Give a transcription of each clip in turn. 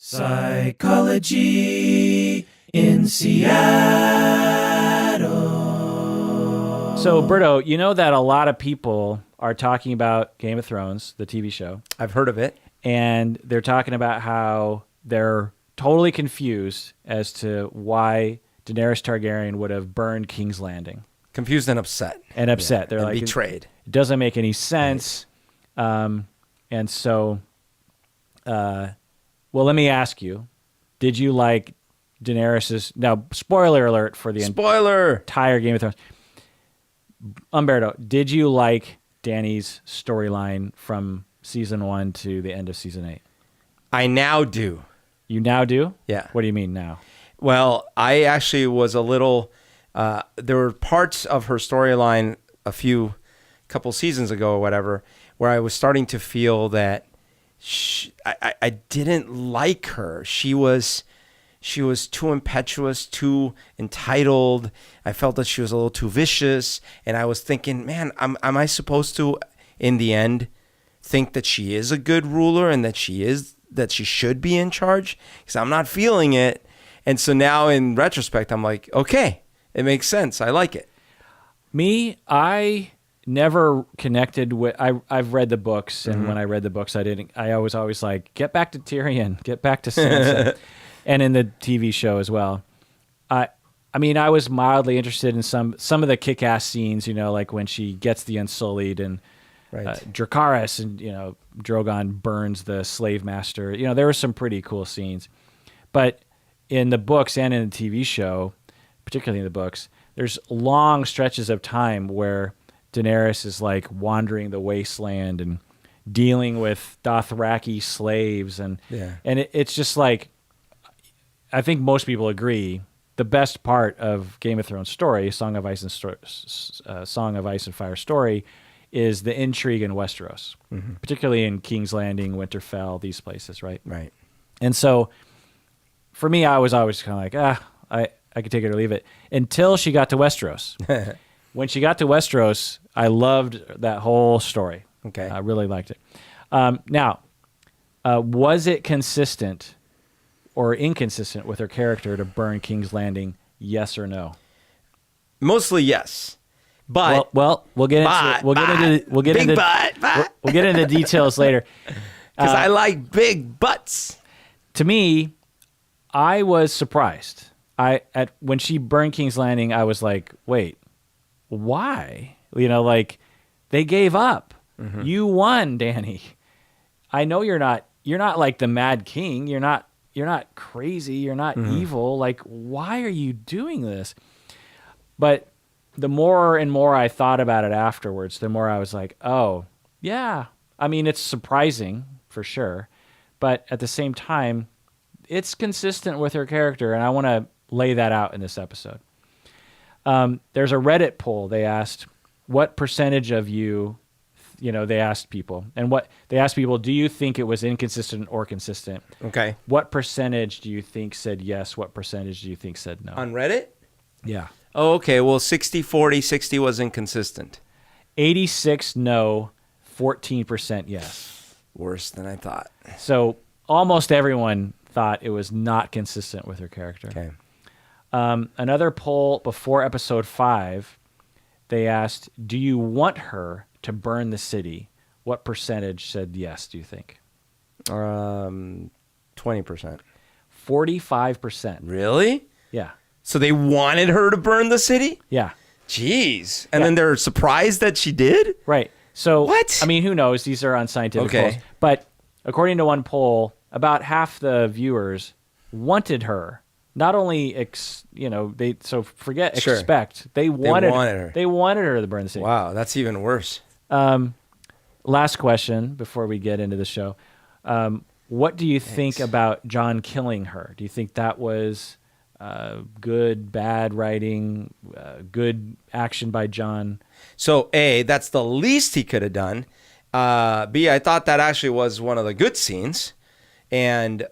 Psychology in Seattle. So, Berto, you know that a lot of people are talking about Game of Thrones, the TV show. I've heard of it. And they're talking about how they're totally confused as to why Daenerys Targaryen would have burned King's Landing. Confused and upset. Yeah, they're like betrayed. It doesn't make any sense. Right. And so, well, let me ask you, did you like Daenerys's... Now, spoiler alert for the entire Game of Thrones. Umberto, did you like Dany's storyline from season 1 to the end of season 8? I now do. You now do? Yeah. What do you mean now? Well, I actually was a little... there were parts of her storyline couple seasons ago or whatever, where I was starting to feel that I didn't like her. She was too impetuous, too entitled. I felt that she was a little too vicious, and I was thinking, man, am I supposed to, in the end, think that she is a good ruler and that she should be in charge? Because I'm not feeling it. And so now, in retrospect, I'm like, okay, it makes sense. I like it. Me, I never connected with... I've read the books, and when I read the books, I was always like, get back to Tyrion, get back to Sansa. And in the TV show as well. I mean, I was mildly interested in some of the kick-ass scenes, like when she gets the Unsullied and Dracarys and, Drogon burns the slave master. There were some pretty cool scenes. But in the books and in the TV show, particularly in the books, there's long stretches of time where Daenerys is like wandering the wasteland and dealing with Dothraki slaves. And it's just like, I think most people agree, the best part of Game of Thrones story, Song of Ice and Fire story, is the intrigue in Westeros, particularly in King's Landing, Winterfell, these places, right? Right. And so, for me, I was always kind of like, I could take it or leave it, until she got to Westeros. When she got to Westeros, I loved that whole story. Okay. I really liked it. Now, was it consistent or inconsistent with her character to burn King's Landing? Yes or no? Mostly yes, but we'll get into details later. Because I like big butts. To me, I was surprised. When she burned King's Landing, I was like, wait, why? They gave up. You won, Dany. I know you're not like the Mad King. You're not crazy. You're not evil. Like, why are you doing this? But the more and more I thought about it afterwards, the more I was like, oh, yeah. I mean, it's surprising for sure. But at the same time, it's consistent with her character. And I want to lay that out in this episode. There's a Reddit poll. They asked, what percentage of you, they asked people. And what they asked people, do you think it was inconsistent or consistent? Okay. What percentage do you think said yes? What percentage do you think said no? On Reddit? Yeah. Oh, okay. Well, 60-40, 60 was inconsistent. 86 no, 14% yes. Worse than I thought. So almost everyone thought it was not consistent with her character. Okay. Another poll before episode 5, they asked, do you want her to burn the city? What percentage said yes, do you think? 20%. 45%. Really? Yeah. So they wanted her to burn the city? Yeah. Jeez. And then they're surprised that she did? Right. So, what? I mean, who knows? These are unscientific polls. But according to one poll, about half the viewers wanted her. Not only, expect. They wanted her. They wanted her to burn the city. Wow, that's even worse. Last question before we get into the show. What do you think about Jon killing her? Do you think that was good, bad writing, good action by Jon? So, A, that's the least he could have done. B, I thought that actually was one of the good scenes. And,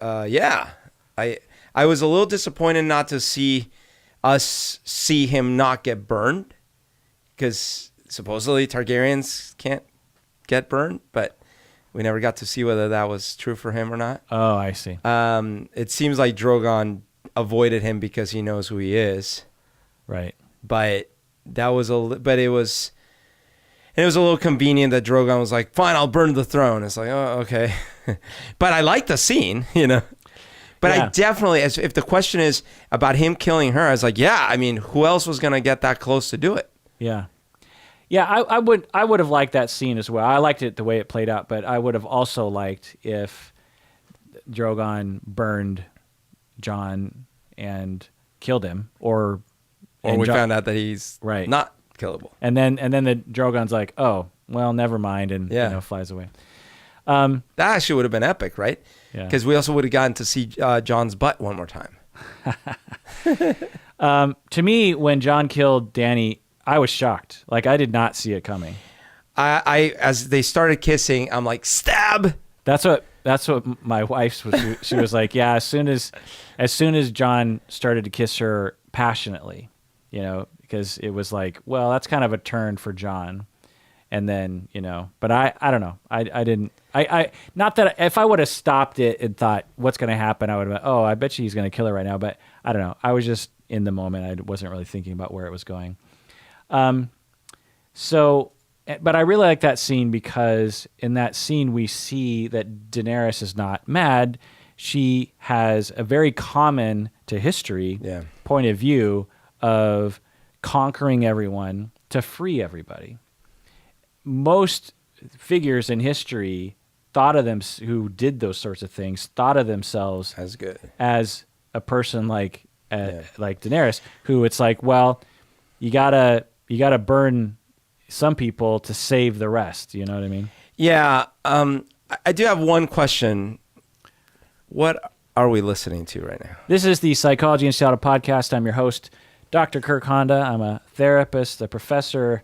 I was a little disappointed not to see him not get burned, because supposedly Targaryens can't get burned, but We never got to see whether that was true for him or not. Oh, I see. It seems like Drogon avoided him because he knows who he is. Right. But it was a little convenient that Drogon was like, "Fine, I'll burn the throne." It's like, oh, okay. But I like the scene, But Yeah. I definitely, if the question is about him killing her, I was like, yeah. I mean, who else was gonna get that close to do it? Yeah. Yeah, I would have liked that scene as well. I liked it the way it played out, but I would have also liked if Drogon burned Jon and killed him, or We Jon- found out that he's Right. not killable. and then the Drogon's like, oh well, never mind, and Yeah. flies away. That actually would have been epic, right? Yeah. Because we also would have gotten to see John's butt one more time. To me, when Jon killed Dany, I was shocked. Like, I did not see it coming. I as they started kissing, I'm like, stab. That's what my wife was. She was like, yeah. As soon as Jon started to kiss her passionately, because it was like, well, that's kind of a turn for Jon. And then, but I don't know. I didn't. Not that if I would have stopped it and thought, what's going to happen, I would have been, oh, I bet you he's going to kill her right now. But I don't know. I was just in the moment. I wasn't really thinking about where it was going. But I really like that scene because in that scene we see that Daenerys is not mad. She has a very common to history point of view of conquering everyone to free everybody. Most figures in history thought of them who did those sorts of things thought of themselves That's good. as a person like Daenerys, who it's like, well, you gotta burn some people to save the rest. You know what I mean? Yeah. I do have one question. What are we listening to right now? This is the Psychology in Seattle podcast. I'm your host, Dr. Kirk Honda. I'm a therapist, a professor,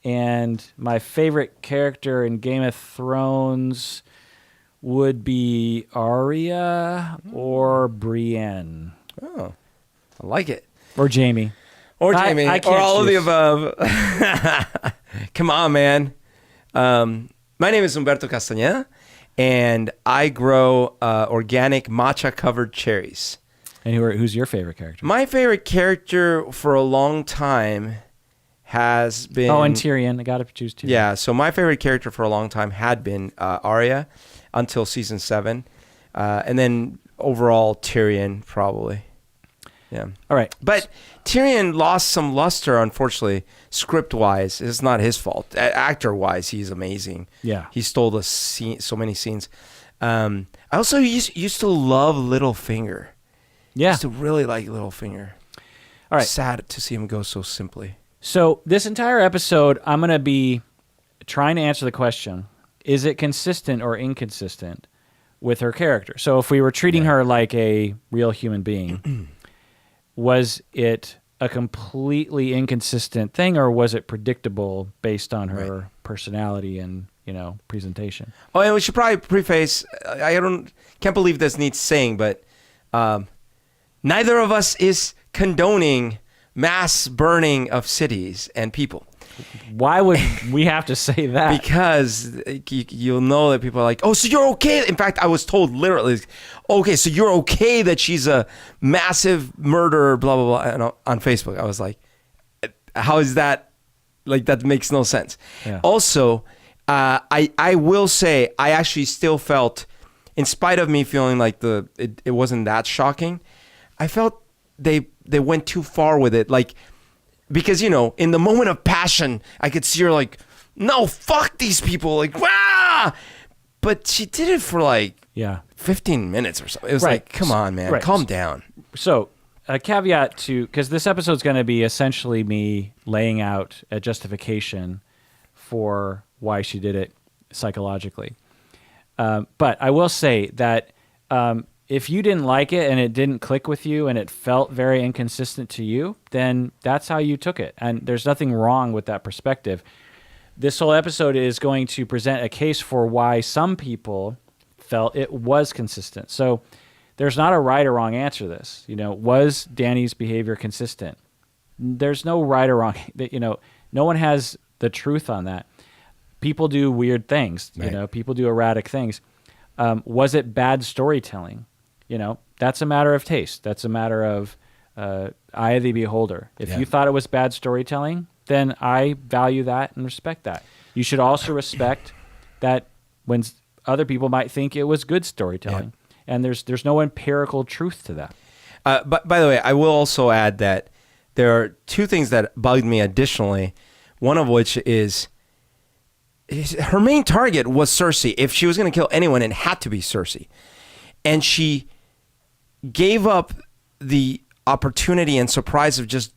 and my favorite character in Game of Thrones would be Arya or Brienne. Oh, I like it. Or Jamie. Or Jamie. I Or can't all of the choose. above. Come on, man. My name is Humberto Castañeda, and I grow organic matcha-covered cherries. And who's your favorite character? My favorite character for a long time has been... Oh, and Tyrion. I got to choose Tyrion. Yeah, so my favorite character for a long time had been Arya until season 7. And then overall, Tyrion, probably. Yeah. All right. But Tyrion lost some luster, unfortunately, script-wise. It's not his fault. Actor-wise, he's amazing. Yeah. He stole the scene, so many scenes. I also used to love Littlefinger. Yeah. Used to really like Littlefinger. All right. Sad to see him go so simply. So this entire episode, I'm going to be trying to answer the question, is it consistent or inconsistent with her character? So if we were treating her like a real human being, was it a completely inconsistent thing, or was it predictable based on her personality and, presentation? Oh, and we should probably preface, can't believe this needs saying, but neither of us is condoning mass burning of cities and people. Why would we have to say that? Because you'll know that people are like, oh, so you're okay. In fact, I was told literally, okay, so you're okay that she's a massive murderer, blah, blah, blah. And on Facebook, I was like, how is that? Like, that makes no sense. Yeah. Also, I will say, I actually still felt, in spite of me feeling like it wasn't that shocking, I felt they went too far with it. Like, because, in the moment of passion, I could see her like, no, fuck these people. Like, wow. But she did it for 15 minutes or so. It was Right. like, come on, man, calm down. So a caveat because this episode's going to be essentially me laying out a justification for why she did it psychologically. But I will say that if you didn't like it and it didn't click with you and it felt very inconsistent to you, then that's how you took it. And there's nothing wrong with that perspective. This whole episode is going to present a case for why some people felt it was consistent. So there's not a right or wrong answer to this. Was Dany's behavior consistent? There's no right or wrong. No one has the truth on that. people do weird things. Right. You know, people do erratic things. Was it bad storytelling? You know, that's a matter of taste. That's a matter of eye of the beholder. If you thought it was bad storytelling, then I value that and respect that. You should also respect that when other people might think it was good storytelling, and there's no empirical truth to that. But by the way, I will also add that there are two things that bugged me additionally. One of which is her main target was Cersei. If she was going to kill anyone, it had to be Cersei, and she gave up the opportunity and surprise of just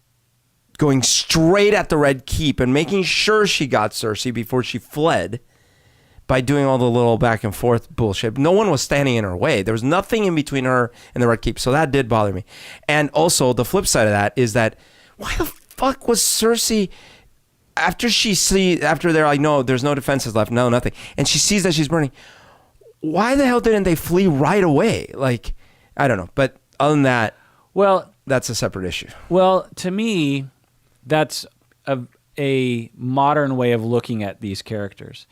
going straight at the Red Keep and making sure she got Cersei before she fled by doing all the little back and forth bullshit. No one was standing in her way. There was nothing in between her and the Red Keep. So that did bother me. And also the flip side of that is that why the fuck was Cersei, after they're like, no, there's no defenses left, no, nothing, and she sees that she's burning, why the hell didn't they flee right away? Like, I don't know. But other than that, well, that's a separate issue. Well, to me, that's a modern way of looking at these characters.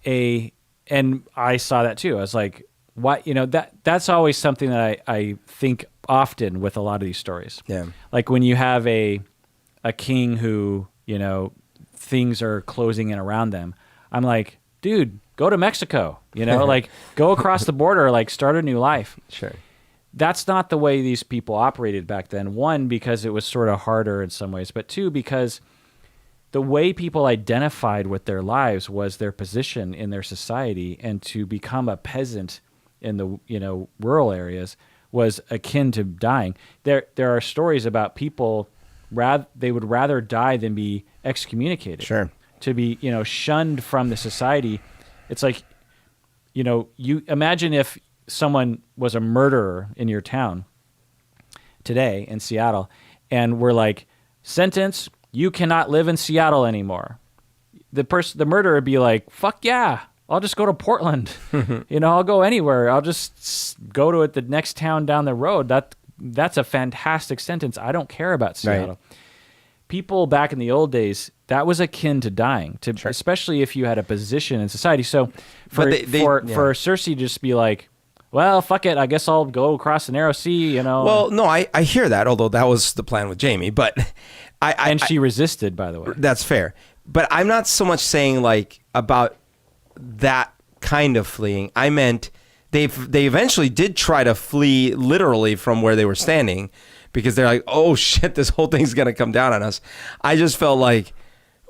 And I saw that too. I was like, what? You know, that's always something that I think often with a lot of these stories. Yeah. Like when you have a king who, you know, things are closing in around them. I'm like, dude, go to Mexico. You know, like go across the border, like start a new life. Sure. That's not the way these people operated back then. One, because it was sort of harder in some ways, but two, because the way people identified with their lives was their position in their society, and to become a peasant in the, you know, rural areas was akin to dying. There are stories about people they would rather die than be excommunicated. Sure. To be, you know, shunned from the society. It's like, you know, you imagine if someone was a murderer in your town today in Seattle, and we're like, sentence, you cannot live in Seattle anymore. The murderer would be like, fuck yeah, I'll just go to Portland. You know, I'll go anywhere. I'll just go to the next town down the road. That's a fantastic sentence. I don't care about Seattle. Right. People back in the old days, that was akin to dying, Sure. especially if you had a position in society. So for Cersei to just be like, well, fuck it, I guess I'll go across the narrow sea, you know. Well, no, I hear that, although that was the plan with Jaime, but she resisted, by the way. That's fair. But I'm not so much saying like about that kind of fleeing. I meant they eventually did try to flee literally from where they were standing, because they're like, oh shit, this whole thing's going to come down on us. I just felt like,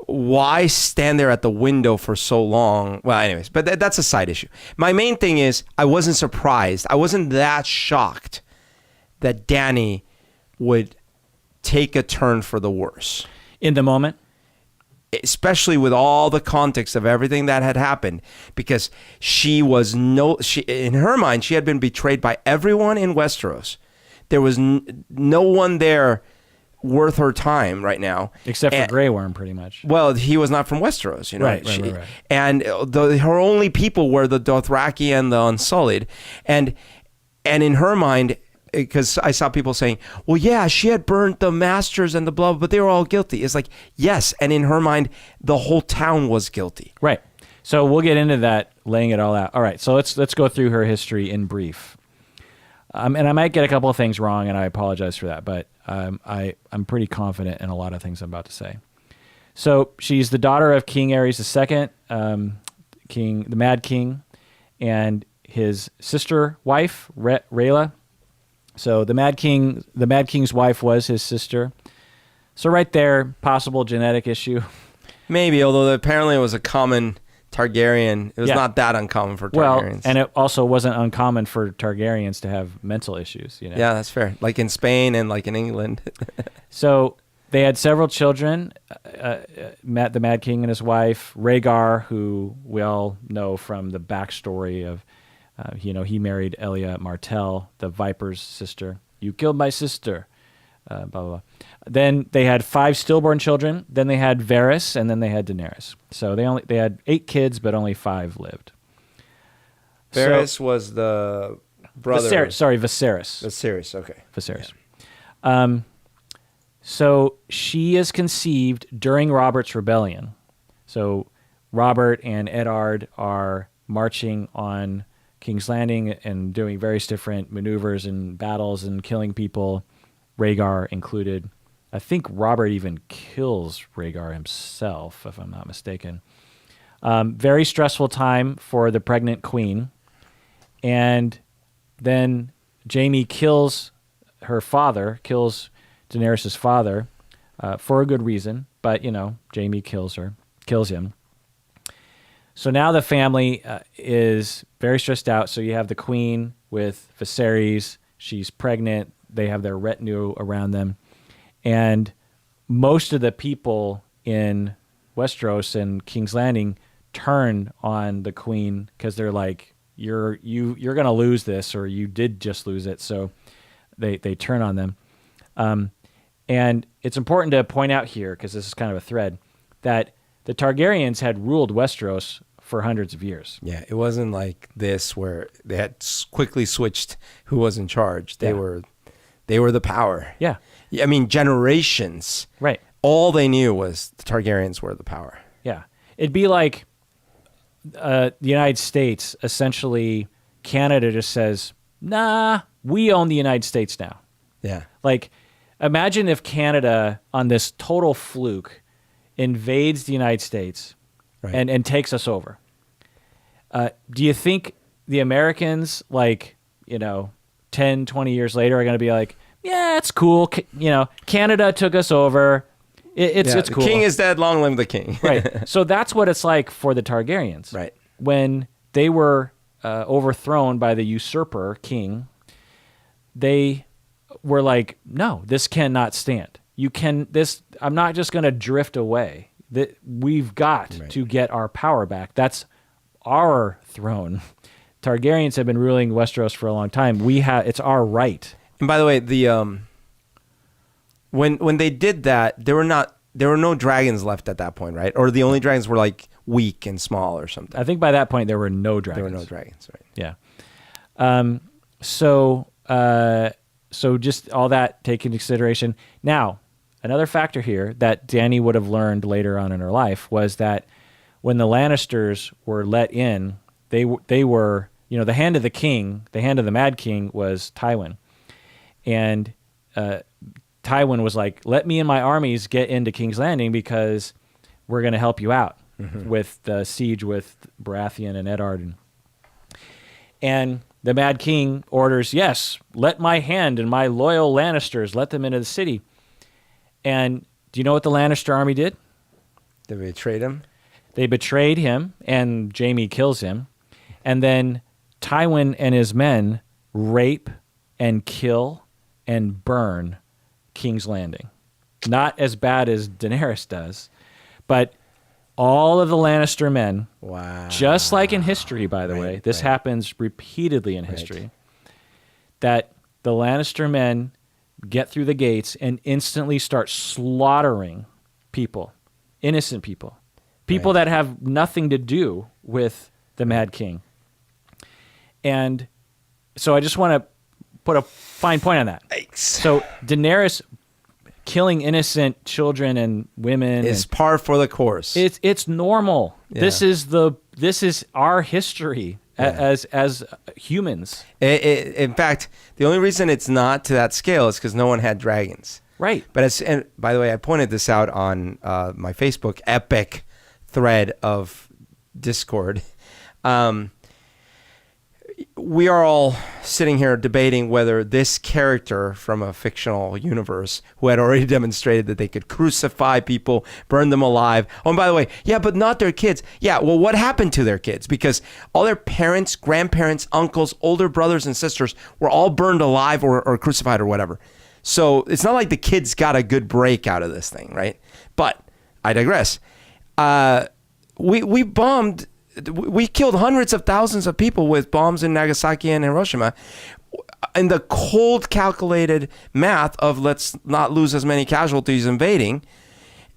why stand there at the window for so long? Well, anyways, but that's a side issue. My main thing is I wasn't surprised. I wasn't that shocked that Dany would take a turn for the worse. In the moment? Especially with all the context of everything that had happened, because she in her mind, she had been betrayed by everyone in Westeros. There was no one there worth her time right now, except for Grey Worm, pretty much. Well, he was not from Westeros, you know. Right. And her only people were the Dothraki and the Unsullied, and in her mind, because I saw people saying, well, yeah, she had burnt the masters and the blah, but they were all guilty. It's like, yes, and in her mind, the whole town was guilty. Right. So we'll get into that, laying it all out. All right, so let's go through her history in brief. And I might get a couple of things wrong, and I apologize for that, but I'm pretty confident in a lot of things I'm about to say. So she's the daughter of King Aerys II, the Mad King, and his sister wife, Rhaella. So the Mad King's wife was his sister. So right there, possible genetic issue. Maybe, although apparently it was a common Targaryen. It was not that uncommon for Targaryens. Well, and it also wasn't uncommon for Targaryens to have mental issues. You know? Yeah, that's fair. Like in Spain and like in England. So they had several children. The Mad King and his wife, Rhaegar, who we all know from the backstory of, he married Elia Martell, the Viper's sister. You killed my sister. Blah, blah, blah. Then they had 5 stillborn children. Then they had Varys, and then they had Daenerys. So they had 8 kids, but only 5 lived. Varys was the brother. Viserys. Viserys, okay. Viserys. Yeah. So she is conceived during Robert's Rebellion. So Robert and Eddard are marching on King's Landing and doing various different maneuvers and battles and killing people, Rhaegar included. I think Robert even kills Rhaegar himself, if I'm not mistaken. Very stressful time for the pregnant queen. And then Jaime kills her father, kills Daenerys' father, for a good reason. But, Jaime kills him. So now the family is very stressed out. So you have the queen with Viserys. She's pregnant. They have their retinue around them. And most of the people in Westeros and King's Landing turn on the queen because they're like, you're going to lose this, or you did just lose it. So they turn on them. And it's important to point out here, because this is kind of a thread, that the Targaryens had ruled Westeros for hundreds of years. Yeah, it wasn't like this where they had quickly switched who was in charge. They were the power. Yeah. I mean, generations. Right. All they knew was the Targaryens were the power. Yeah. It'd be like the United States, essentially, Canada just says, nah, we own the United States now. Yeah. Like, imagine if Canada, on this total fluke, invades the United States and takes us over. Do you think the Americans, 10, 20 years later, are going to be like, yeah, it's cool. Canada took us over. It's cool. The king is dead. Long live the king. Right. So that's what it's like for the Targaryens. Right. When they were overthrown by the usurper king, they were like, no, this cannot stand. I'm not just going to drift away. We've got to get our power back. That's our throne. Targaryens have been ruling Westeros for a long time. It's our right. And by the way, when they did that, there were no dragons left at that point, right? Or the only dragons were like weak and small or something. I think by that point there were no dragons. There were no dragons, right? Yeah. So just all that taken into consideration. Now, another factor here that Dany would have learned later on in her life was that when the Lannisters were let in, they were, the hand of the king, the hand of the Mad King was Tywin. And Tywin was like, let me and my armies get into King's Landing because we're going to help you out with the siege with Baratheon and Eddard. And the Mad King orders, yes, let my hand and my loyal Lannisters, let them into the city. And do you know what the Lannister army did? They betrayed him? They betrayed him, and Jaime kills him. And then Tywin and his men rape and kill and burn King's Landing. Not as bad as Daenerys does, but all of the Lannister men, just like in history, by the way, this happens repeatedly in history, that the Lannister men get through the gates and instantly start slaughtering people, innocent people, that have nothing to do with the Mad King. And so I just want to put a fine point on that. Yikes. So Daenerys killing innocent children and women is par for the course. It's normal. Yeah. This is our history as humans. In fact, the only reason it's not to that scale is because no one had dragons. Right. But and by the way, I pointed this out on my Facebook epic thread of Discord. We are all sitting here debating whether this character from a fictional universe who had already demonstrated that they could crucify people, burn them alive. Oh, and by the way, yeah, but not their kids. Yeah, well, what happened to their kids? Because all their parents, grandparents, uncles, older brothers and sisters were all burned alive or crucified or whatever. So it's not like the kids got a good break out of this thing, right? But I digress. We killed hundreds of thousands of people with bombs in Nagasaki and Hiroshima in the cold, calculated math of let's not lose as many casualties invading.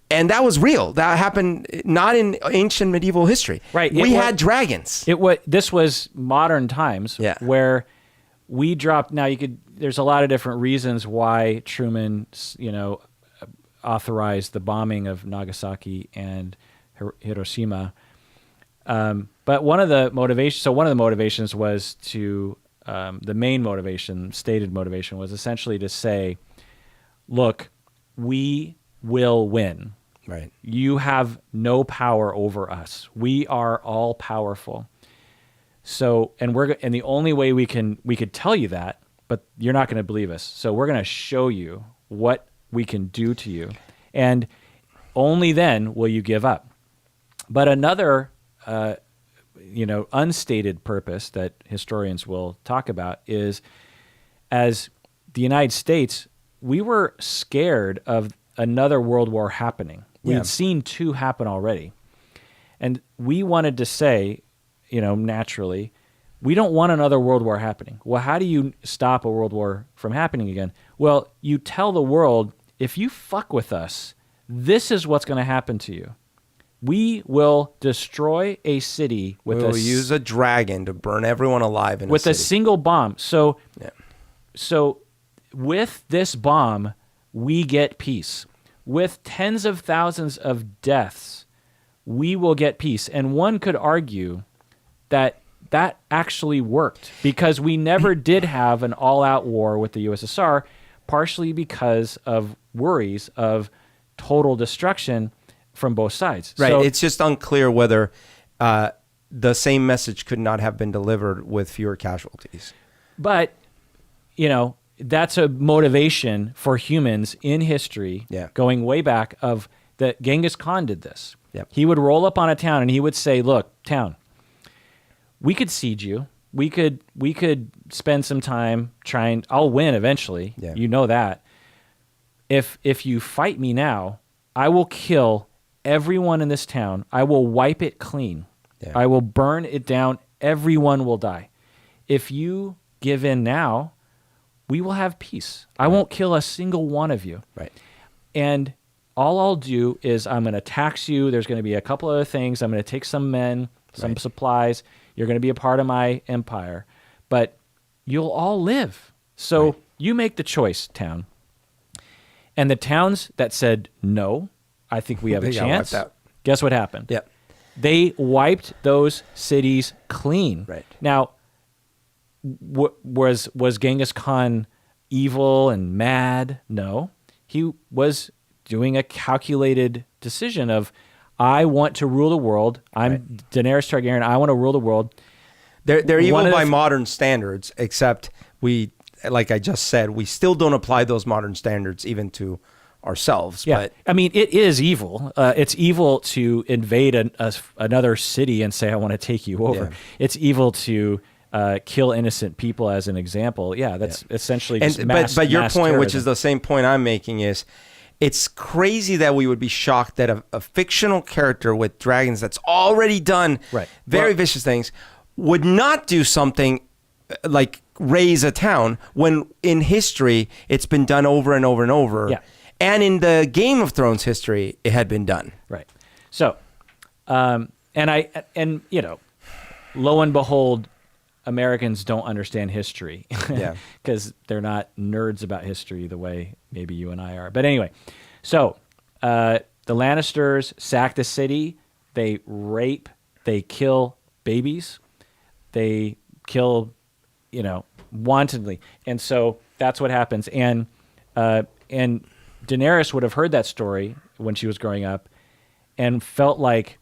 And that was real. That happened not in ancient medieval history. Right. We had dragons. This was modern times where we dropped. Now there's a lot of different reasons why Truman, authorized the bombing of Nagasaki and Hiroshima. But one of the motivations was to, the main motivation, stated motivation, was essentially to say, look, we will win. Right. You have no power over us. We are all powerful. So, and the only way we could tell you that, but you're not going to believe us. So we're going to show you what we can do to you, and only then will you give up. But another, unstated purpose that historians will talk about is, as the United States, we were scared of another world war happening. We had seen 2 happen already. And we wanted to say, naturally, we don't want another world war happening. Well, how do you stop a world war from happening again? Well, you tell the world, if you fuck with us, this is what's going to happen to you. We will destroy a city with We'll use a dragon to burn everyone alive in with a a city. single bomb. So with this bomb, we get peace. With tens of thousands of deaths, we will get peace. And one could argue that actually worked, because we never did have an all-out war with the USSR, partially because of worries of total destruction from both sides. Right. So, it's just unclear whether the same message could not have been delivered with fewer casualties. but, that's a motivation for humans in history, going way back, of that Genghis Khan did this. Yep. He would roll up on a town and he would say, look, town, we could siege you. We could spend some time trying. I'll win eventually. Yeah. You know that. If you fight me now, I will kill everyone in this town. I will wipe it clean. Yeah. I will burn it down. Everyone will die. If you give in now, we will have peace. I won't kill a single one of you. Right. And all I'll do is I'm going to tax you. There's going to be a couple other things. I'm going to take some men, some supplies. You're going to be a part of my empire. But you'll all live. So you make the choice, town. And the towns that said, no, I think we have a They got chance. wiped out. Guess what happened? Yep. They wiped those cities clean. Right. Now, was Genghis Khan evil and mad? No. He was doing a calculated decision of, I want to rule the world. I'm Daenerys Targaryen. I want to rule the world. They're evil One of by the- modern standards, except we, like I just said, we still don't apply those modern standards even to ourselves. Yeah, But I mean, it is evil. It's evil to invade another city and say, I want to take you over. Yeah. It's evil to kill innocent people, as an example. Yeah, that's essentially just but your mass point, which terrorism. is the same point I'm making, is it's crazy that we would be shocked that a fictional character with dragons that's already done very vicious things would not do something like raise a town, when in history it's been done over and over and over. Yeah. And in the Game of Thrones history, it had been done. Right. So, and lo and behold, Americans don't understand history. Yeah. Because they're not nerds about history the way maybe you and I are. But anyway, so the Lannisters sack the city. They rape. They kill babies. They kill, wantonly. And so that's what happens. And Daenerys would have heard that story when she was growing up and felt like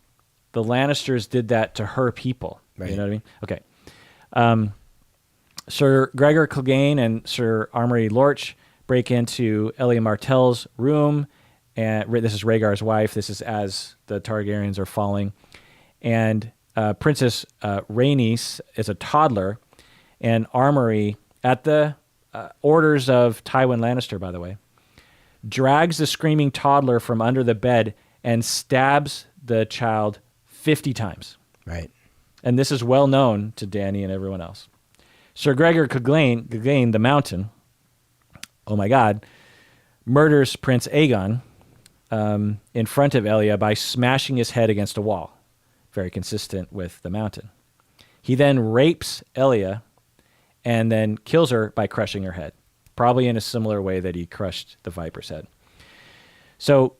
the Lannisters did that to her people. Right. You know what I mean? Okay. Sir Gregor Clegane and Sir Amory Lorch break into Elia Martell's room, and this is Rhaegar's wife. This is as the Targaryens are falling. And Princess Rhaenys is a toddler, and Amory, at the orders of Tywin Lannister, by the way, drags the screaming toddler from under the bed and stabs the child 50 times. Right. And this is well known to Dany and everyone else. Sir Gregor Clegane, the Mountain, oh my God, murders Prince Aegon in front of Elia by smashing his head against a wall. Very consistent with the Mountain. He then rapes Elia and then kills her by crushing her head, probably in a similar way that he crushed the Viper's head. So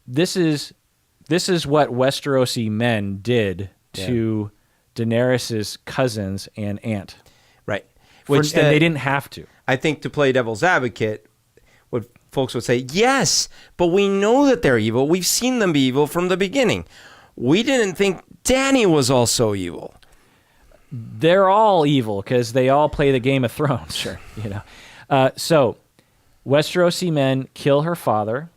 this is what Westerosi men did to Daenerys's cousins and aunt, Right. and they didn't have to. I think to play devil's advocate, what folks would say, yes, but we know that they're evil. We've seen them be evil from the beginning. We didn't think Dany was also evil. They're all evil because they all play the Game of Thrones. Sure. So Westerosi men kill her father,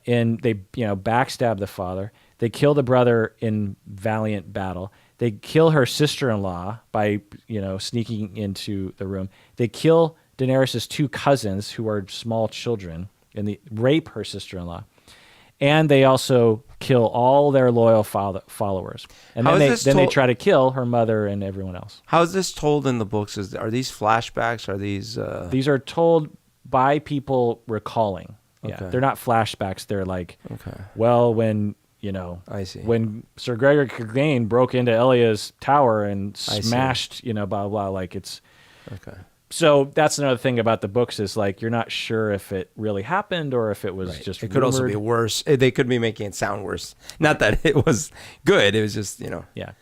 and they backstab the father. They kill the brother in valiant battle. They kill her sister-in-law by sneaking into the room. They kill Daenerys' two cousins who are small children, and they rape her sister-in-law. And they also kill all their loyal followers. And then they try to kill her mother and everyone else. How is this told in the books? Are these flashbacks? Are these... These are told by people recalling. Yeah, Okay. they're not flashbacks. They're like, Okay. well, when I see. when Sir Gregor Clegane broke into Elia's tower and smashed, blah blah blah. Like it's Okay. So that's another thing about the books is like you're not sure if it really happened or if it was just. It could also be worse. They could be making it sound worse. Not that it was good. It was just Yeah.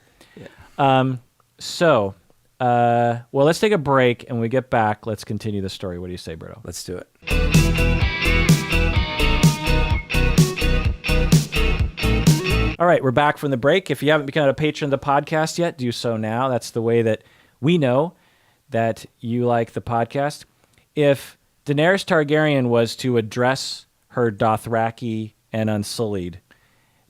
So, well, let's take a break, and when we get back, let's continue the story. What do you say, Berto? Let's do it. All right, we're back from the break. If you haven't become a patron of the podcast yet, do so now. That's the way that we know that you like the podcast. If Daenerys Targaryen was to address her Dothraki and Unsullied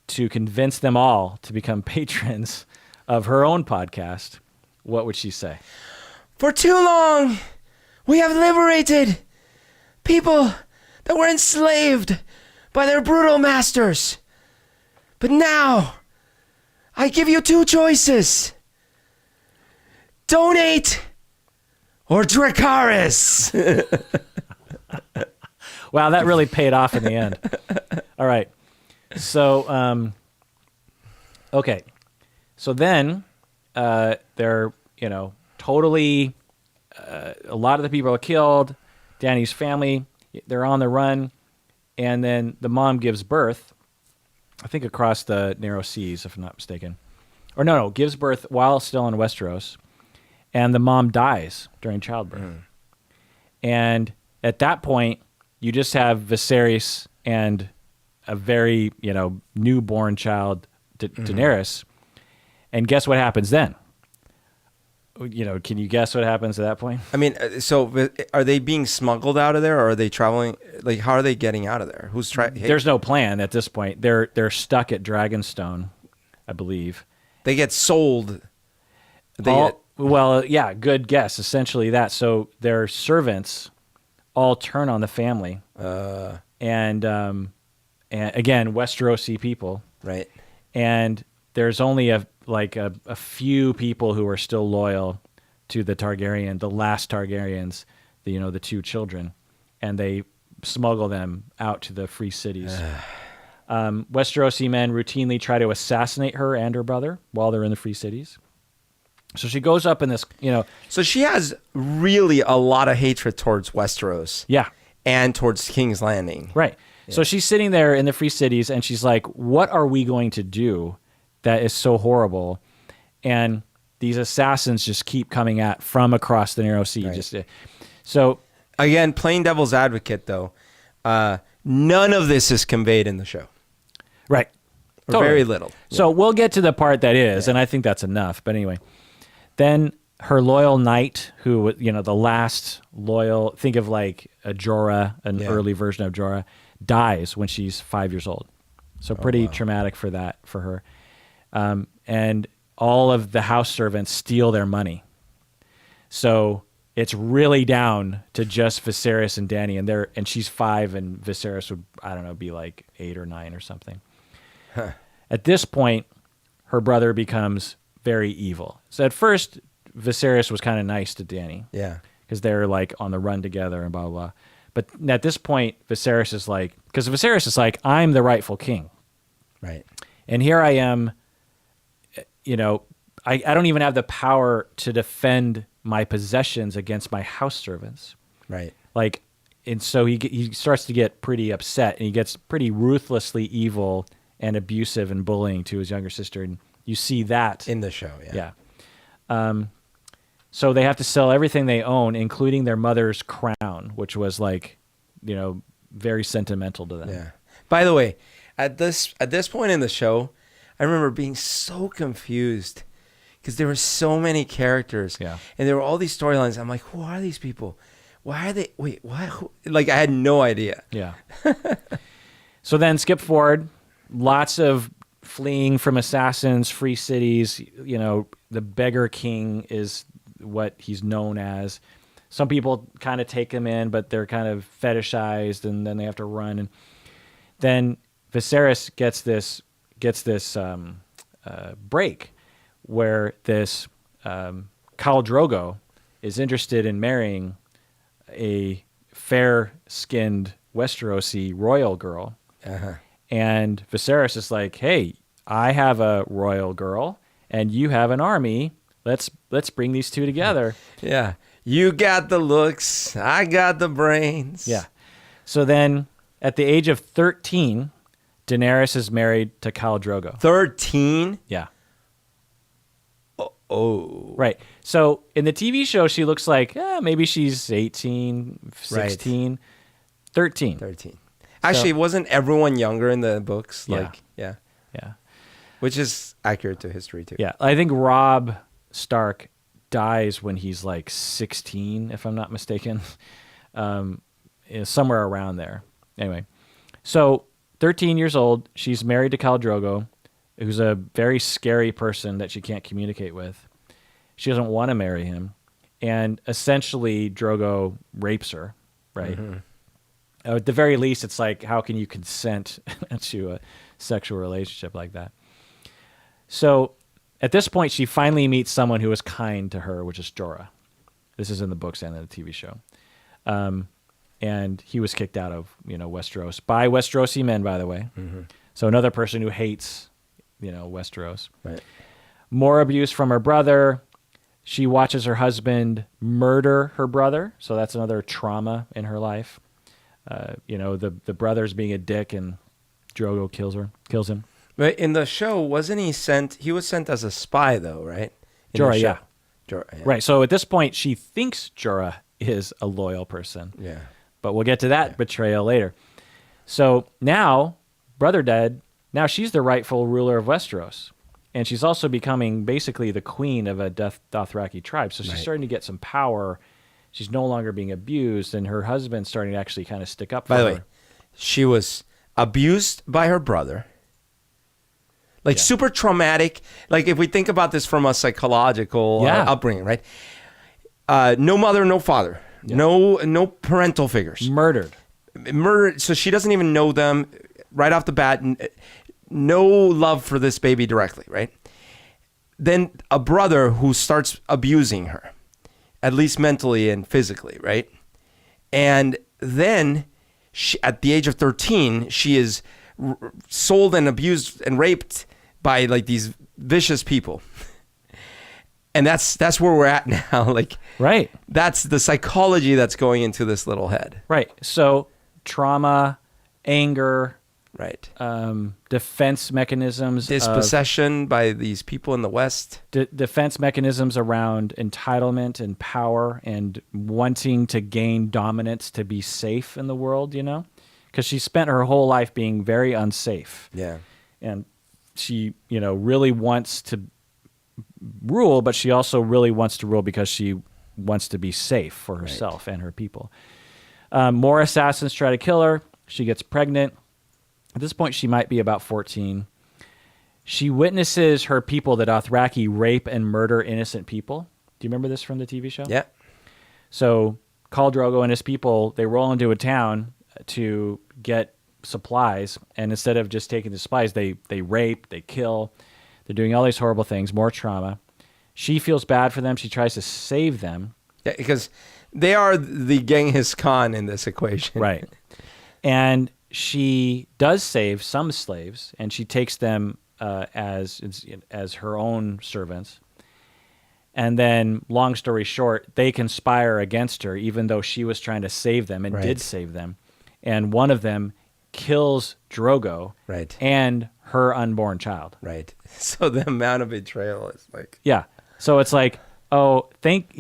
to convince them all to become patrons of her own podcast, what would she say? For too long, we have liberated people that were enslaved by their brutal masters. But now, I give you two choices. Donate or Dracarys. Wow, that really paid off in the end. All right. So, okay. So then they're, totally, a lot of the people are killed. Dany's family, they're on the run. And then the mom gives birth, I think across the narrow seas, if I'm not mistaken. Or no, gives birth while still in Westeros. And the mom dies during childbirth. And at that point, you just have Viserys and a very, newborn child, Daenerys. And guess what happens then? Can you guess what happens at that point? I mean, so are they being smuggled out of there, or are they traveling? Like, how are they getting out of there? Who's trying? There's no plan at this point. They're stuck at Dragonstone, I believe. They get sold. Well, yeah, good guess. Essentially that. So their servants all turn on the family, and again, Westerosi people, right? And there's only a few people who are still loyal to the Targaryen, the last Targaryens, the two children, and they smuggle them out to the free cities. Westerosi men routinely try to assassinate her and her brother while they're in the free cities. So she goes up in this, So she has really a lot of hatred towards Westeros. Yeah. And towards King's Landing. Right. Yeah. So she's sitting there in the free cities and she's like, what are we going to do that is so horrible? And these assassins just keep coming from across the narrow sea. Right. So again, playing devil's advocate though, none of this is conveyed in the show. Right. Or totally. Very little. So we'll get to the part that is, and I think that's enough. But anyway, then her loyal knight, who, the last loyal, think of like a Jorah, an early version of Jorah, dies when she's 5 years old. So pretty traumatic for her. And all of the house servants steal their money. So it's really down to just Viserys and Dany, and she's 5, and Viserys would, I don't know, be like 8 or 9 or something. Huh. At this point, her brother becomes very evil. So at first, Viserys was kind of nice to Dany. Yeah. Because they're like on the run together and blah, blah, blah. But at this point, Viserys is like, I'm the rightful king. Right. And here I am, I don't even have the power to defend my possessions against my house servants. Right. And so he starts to get pretty upset, and he gets pretty ruthlessly evil and abusive and bullying to his younger sister. And You see that in the show. Yeah. yeah. So they have to sell everything they own, including their mother's crown, which was like, very sentimental to them. Yeah. By the way, at this point in the show, I remember being so confused because there were so many characters. Yeah. And there were all these storylines. I'm like, who are these people? Why are they? Wait, what? Who? Like, I had no idea. Yeah. So then skip forward, lots of fleeing from assassins, free cities. The beggar king is what he's known as. Some people kind of take him in, but they're kind of fetishized, and then they have to run. And then Viserys gets this break where this Khal Drogo is interested in marrying a fair-skinned Westerosi royal girl. Uh-huh. And Viserys is like, hey, I have a royal girl, and you have an army. Let's bring these two together. Yeah. You got the looks. I got the brains. Yeah. So then, at the age of 13, Daenerys is married to Khal Drogo. 13? Yeah. Oh. Right. So in the TV show, she looks like maybe she's 18, 16, Right. 13. 13. Actually, wasn't everyone younger in the books? Yeah. Like, yeah. Yeah. Which is accurate to history, too. Yeah. I think Robb Stark dies when he's like 16, if I'm not mistaken. Somewhere around there. Anyway. So 13 years old, she's married to Khal Drogo, who's a very scary person that she can't communicate with. She doesn't want to marry him. And essentially, Drogo rapes her, right? Mm-hmm. At the very least, it's like, how can you consent to a sexual relationship like that? So at this point, she finally meets someone who is kind to her, which is Jorah. This is in the books and in the TV show. And he was kicked out of, Westeros by Westerosi men, by the way. Mm-hmm. So another person who hates, Westeros. Right. More abuse from her brother. She watches her husband murder her brother. So that's another trauma in her life. The brother's being a dick and Drogo kills him. But in the show, wasn't he sent? He was sent as a spy, though, right? In Jorah, the show. yeah. Jorah, yeah. Right. So at this point, she thinks Jorah is a loyal person. Yeah. But we'll get to that betrayal later. So now, brother dead, now she's the rightful ruler of Westeros. And she's also becoming basically the queen of a Dothraki tribe. So she's starting to get some power. She's no longer being abused. And her husband's starting to actually kind of stick up for her. By the way, she was abused by her brother. Like, super traumatic. Like, if we think about this from a psychological upbringing, right? No mother, no father. Yeah. No parental figures. Murdered. So she doesn't even know them right off the bat. No love for this baby directly, right? Then a brother who starts abusing her, at least mentally and physically, right? And then at the age of 13, she is sold and abused and raped by like these vicious people. And that's where we're at now. Like, right. That's the psychology that's going into this little head. Right. So trauma, anger, right. Defense mechanisms. Dispossession by these people in the West. Defense mechanisms around entitlement and power and wanting to gain dominance to be safe in the world, because she spent her whole life being very unsafe. Yeah. And she, really wants to rule, but she also really wants to rule because she wants to be safe for herself and her people. More assassins try to kill her. She gets pregnant. At this point, she might be about 14. She witnesses her people, the Dothraki, rape and murder innocent people. Do you remember this from the TV show? Yeah. So Khal Drogo and his people, they roll into a town to get supplies, and instead of just taking the supplies, they rape, they kill. They're doing all these horrible things, more trauma. She feels bad for them. She tries to save them. Yeah, because they are the Genghis Khan in this equation. Right. And she does save some slaves, and she takes them as her own servants. And then, long story short, they conspire against her, even though she was trying to save them and did save them. And one of them kills Drogo right. and her unborn child. Right. So the amount of betrayal is like, Yeah. So it's like, oh, thank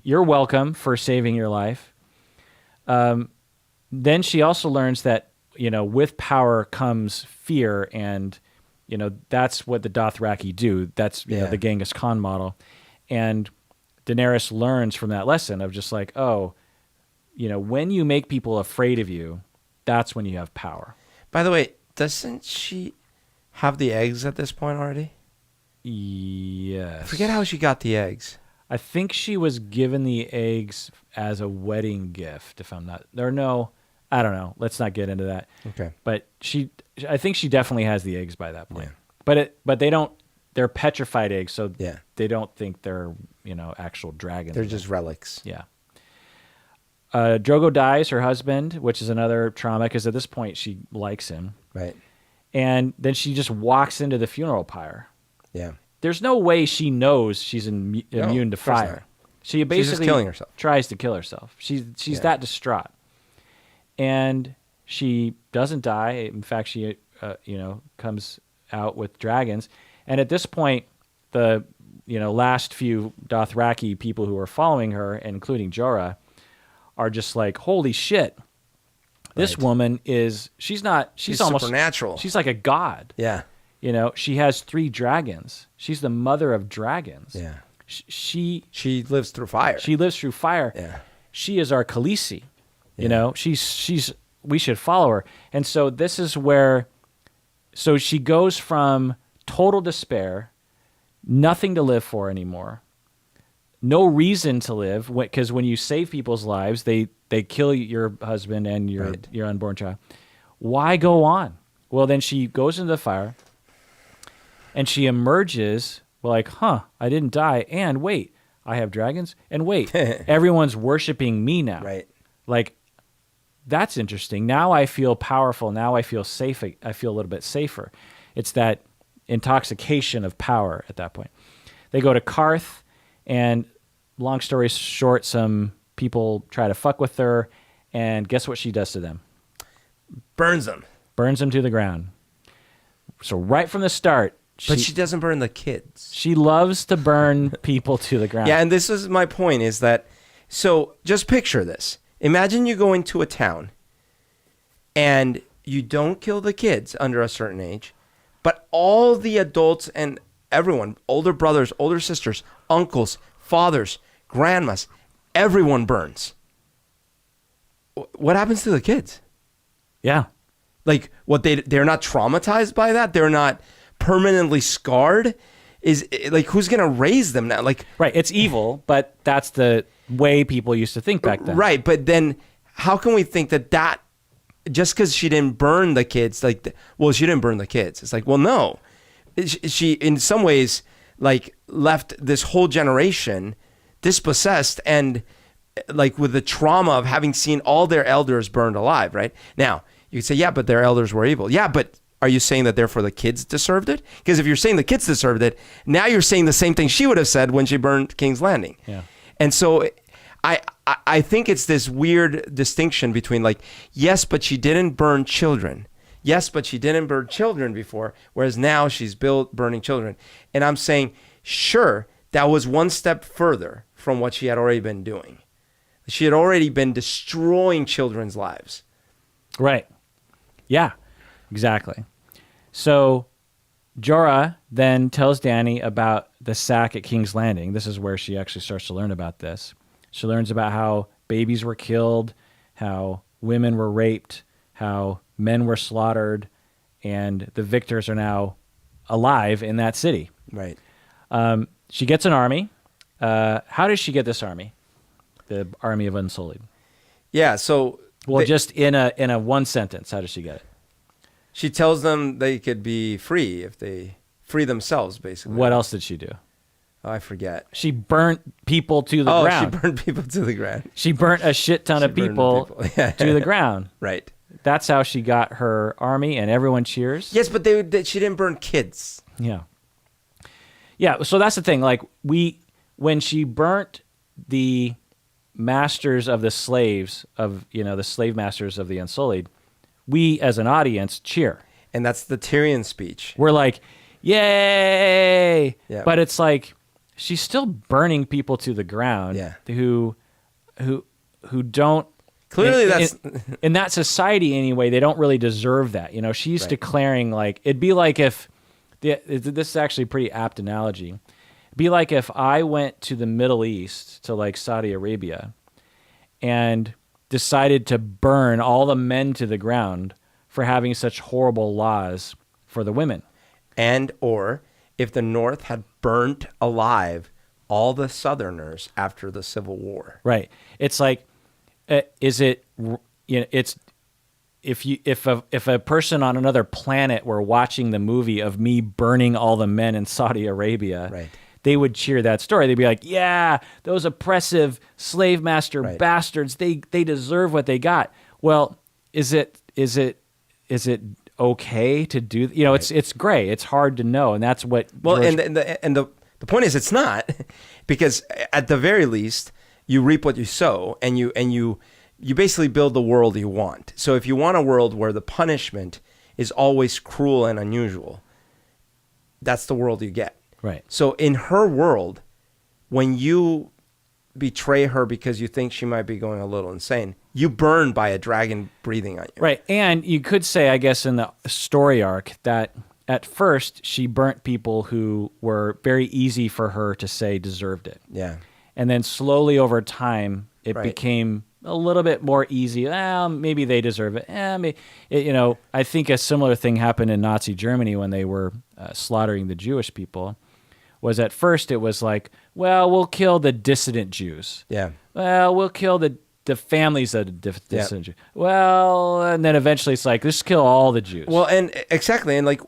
you're welcome for saving your life. Then she also learns that, with power comes fear, and, that's what the Dothraki do. That's the Genghis Khan model. And Daenerys learns from that lesson of just like, oh, when you make people afraid of you, that's when you have power. by the way, doesn't she have the eggs at this point already? Yes. I forget how she got the eggs. I think she was given the eggs as a wedding gift, if I'm not... I don't know. Let's not get into that. Okay. But I think she definitely has the eggs by that point. Yeah. But they don't... They're petrified eggs, so Yeah. they don't think they're, actual dragons. They're just relics. Yeah. Drogo dies, her husband, which is another trauma, because at this point she likes him. Right. And then she just walks into the funeral pyre. Yeah. There's no way she knows she's immune to of course fire. not. She basically She's just killing herself. tries to kill herself. She's that distraught. And she doesn't die. In fact, she comes out with dragons. And at this point, the last few Dothraki people who are following her, including Jorah, are just like, holy shit. This Right. woman she's almost supernatural. She's like a god. Yeah. She has 3 dragons. She's the mother of dragons. Yeah. She lives through fire. she lives through fire. Yeah. She is our Khaleesi. Yeah. She's we should follow her. And so this is where she goes from total despair, nothing to live for anymore, no reason to live, because when you save people's lives, they kill your husband and your unborn child. Why go on? Well, then she goes into the fire, and she emerges like, I didn't die, and wait, I have dragons, and wait, everyone's worshiping me now. Right. Like, that's interesting. Now I feel powerful. Now I feel safe. I feel a little bit safer. It's that intoxication of power at that point. They go to Karth, and long story short, some people try to fuck with her, and guess what she does to them? Burns them. Burns them to the ground. So right from the start, But she doesn't burn the kids. she loves to burn people to the ground. Yeah, and this is my point is that, so just picture this. Imagine you go into a town and you don't kill the kids under a certain age, but all the adults and everyone, older brothers, older sisters, uncles, fathers, grandmas, everyone burns. What happens to the kids? Yeah. Like, what they're not traumatized by that? They're not permanently scarred? Is like, who's going to raise them now? Like, Right. It's evil, but that's the way people used to think back then. right, but then how can we think that just because she didn't burn the kids, she didn't burn the kids. It's like, well, no. She, in some ways, like, left this whole generation dispossessed and, like, with the trauma of having seen all their elders burned alive, right? Now, you could say, yeah, but their elders were evil. Yeah, but are you saying that therefore the kids deserved it? Because if you're saying the kids deserved it, now you're saying the same thing she would have said when she burned King's Landing. Yeah. And so I think it's this weird distinction between, like, yes, but she didn't burn children. Yes, but she didn't burn children before, whereas now she's burning children. And I'm saying, sure, that was one step further from what she had already been doing. She had already been destroying children's lives. Right. Yeah, exactly. So Jorah then tells Dany about the sack at King's Landing. This is where she actually starts to learn about this. She learns about how babies were killed, how women were raped, how men were slaughtered, and the victors are now alive in that city. Right. She gets an army. How does she get this army? The army of Unsullied. Yeah, so... Well, just in a one sentence, how does she get it? She tells them they could be free if they free themselves, basically. What else did she do? Oh, I forget. She burnt people to the ground. She burned people to the ground. She burnt a shit ton of people to the ground. Right. That's how she got her army, and everyone cheers. Yes, but she didn't burn kids. Yeah. Yeah, so that's the thing. Like, when she burnt the masters of the slaves, of the slave masters of the Unsullied, we as an audience cheer. And that's the Tyrion speech. We're like, yay! Yeah. But it's like she's still burning people to the ground. Yeah. Who don't. Clearly, that's in that society anyway. They don't really deserve that. You know, she's declaring like it'd be like if this is actually a pretty apt analogy. It'd be like if I went to the Middle East to like Saudi Arabia and decided to burn all the men to the ground for having such horrible laws for the women. And or if the North had burnt alive all the Southerners after the Civil War. Right. It's like, is it, you know, it's, if a person on another planet were watching the movie of me burning all the men in Saudi Arabia, Right. they would cheer that story. They'd be like, yeah, those oppressive slave master bastards, they deserve what they got. Well, is it okay to do? You know, it's gray. It's hard to know, and that's what. Well, and the point is, it's not, because at the very least, you reap what you sow, and you basically build the world you want. So if you want a world where the punishment is always cruel and unusual, that's the world you get. Right. So in her world, when you betray her because you think she might be going a little insane, you burn by a dragon breathing on you. Right. And you could say, I guess, in the story arc that at first she burnt people who were very easy for her to say deserved it. Yeah. And then slowly over time, it Right. became a little bit more easy. Well, maybe they deserve it. You know, I think a similar thing happened in Nazi Germany when they were slaughtering the Jewish people. Was at first it was like, well, we'll kill the dissident Jews. Yeah. Well, we'll kill the families of the dissident Jews. Well, and then eventually it's like, let's kill all the Jews. Well, and exactly. And like,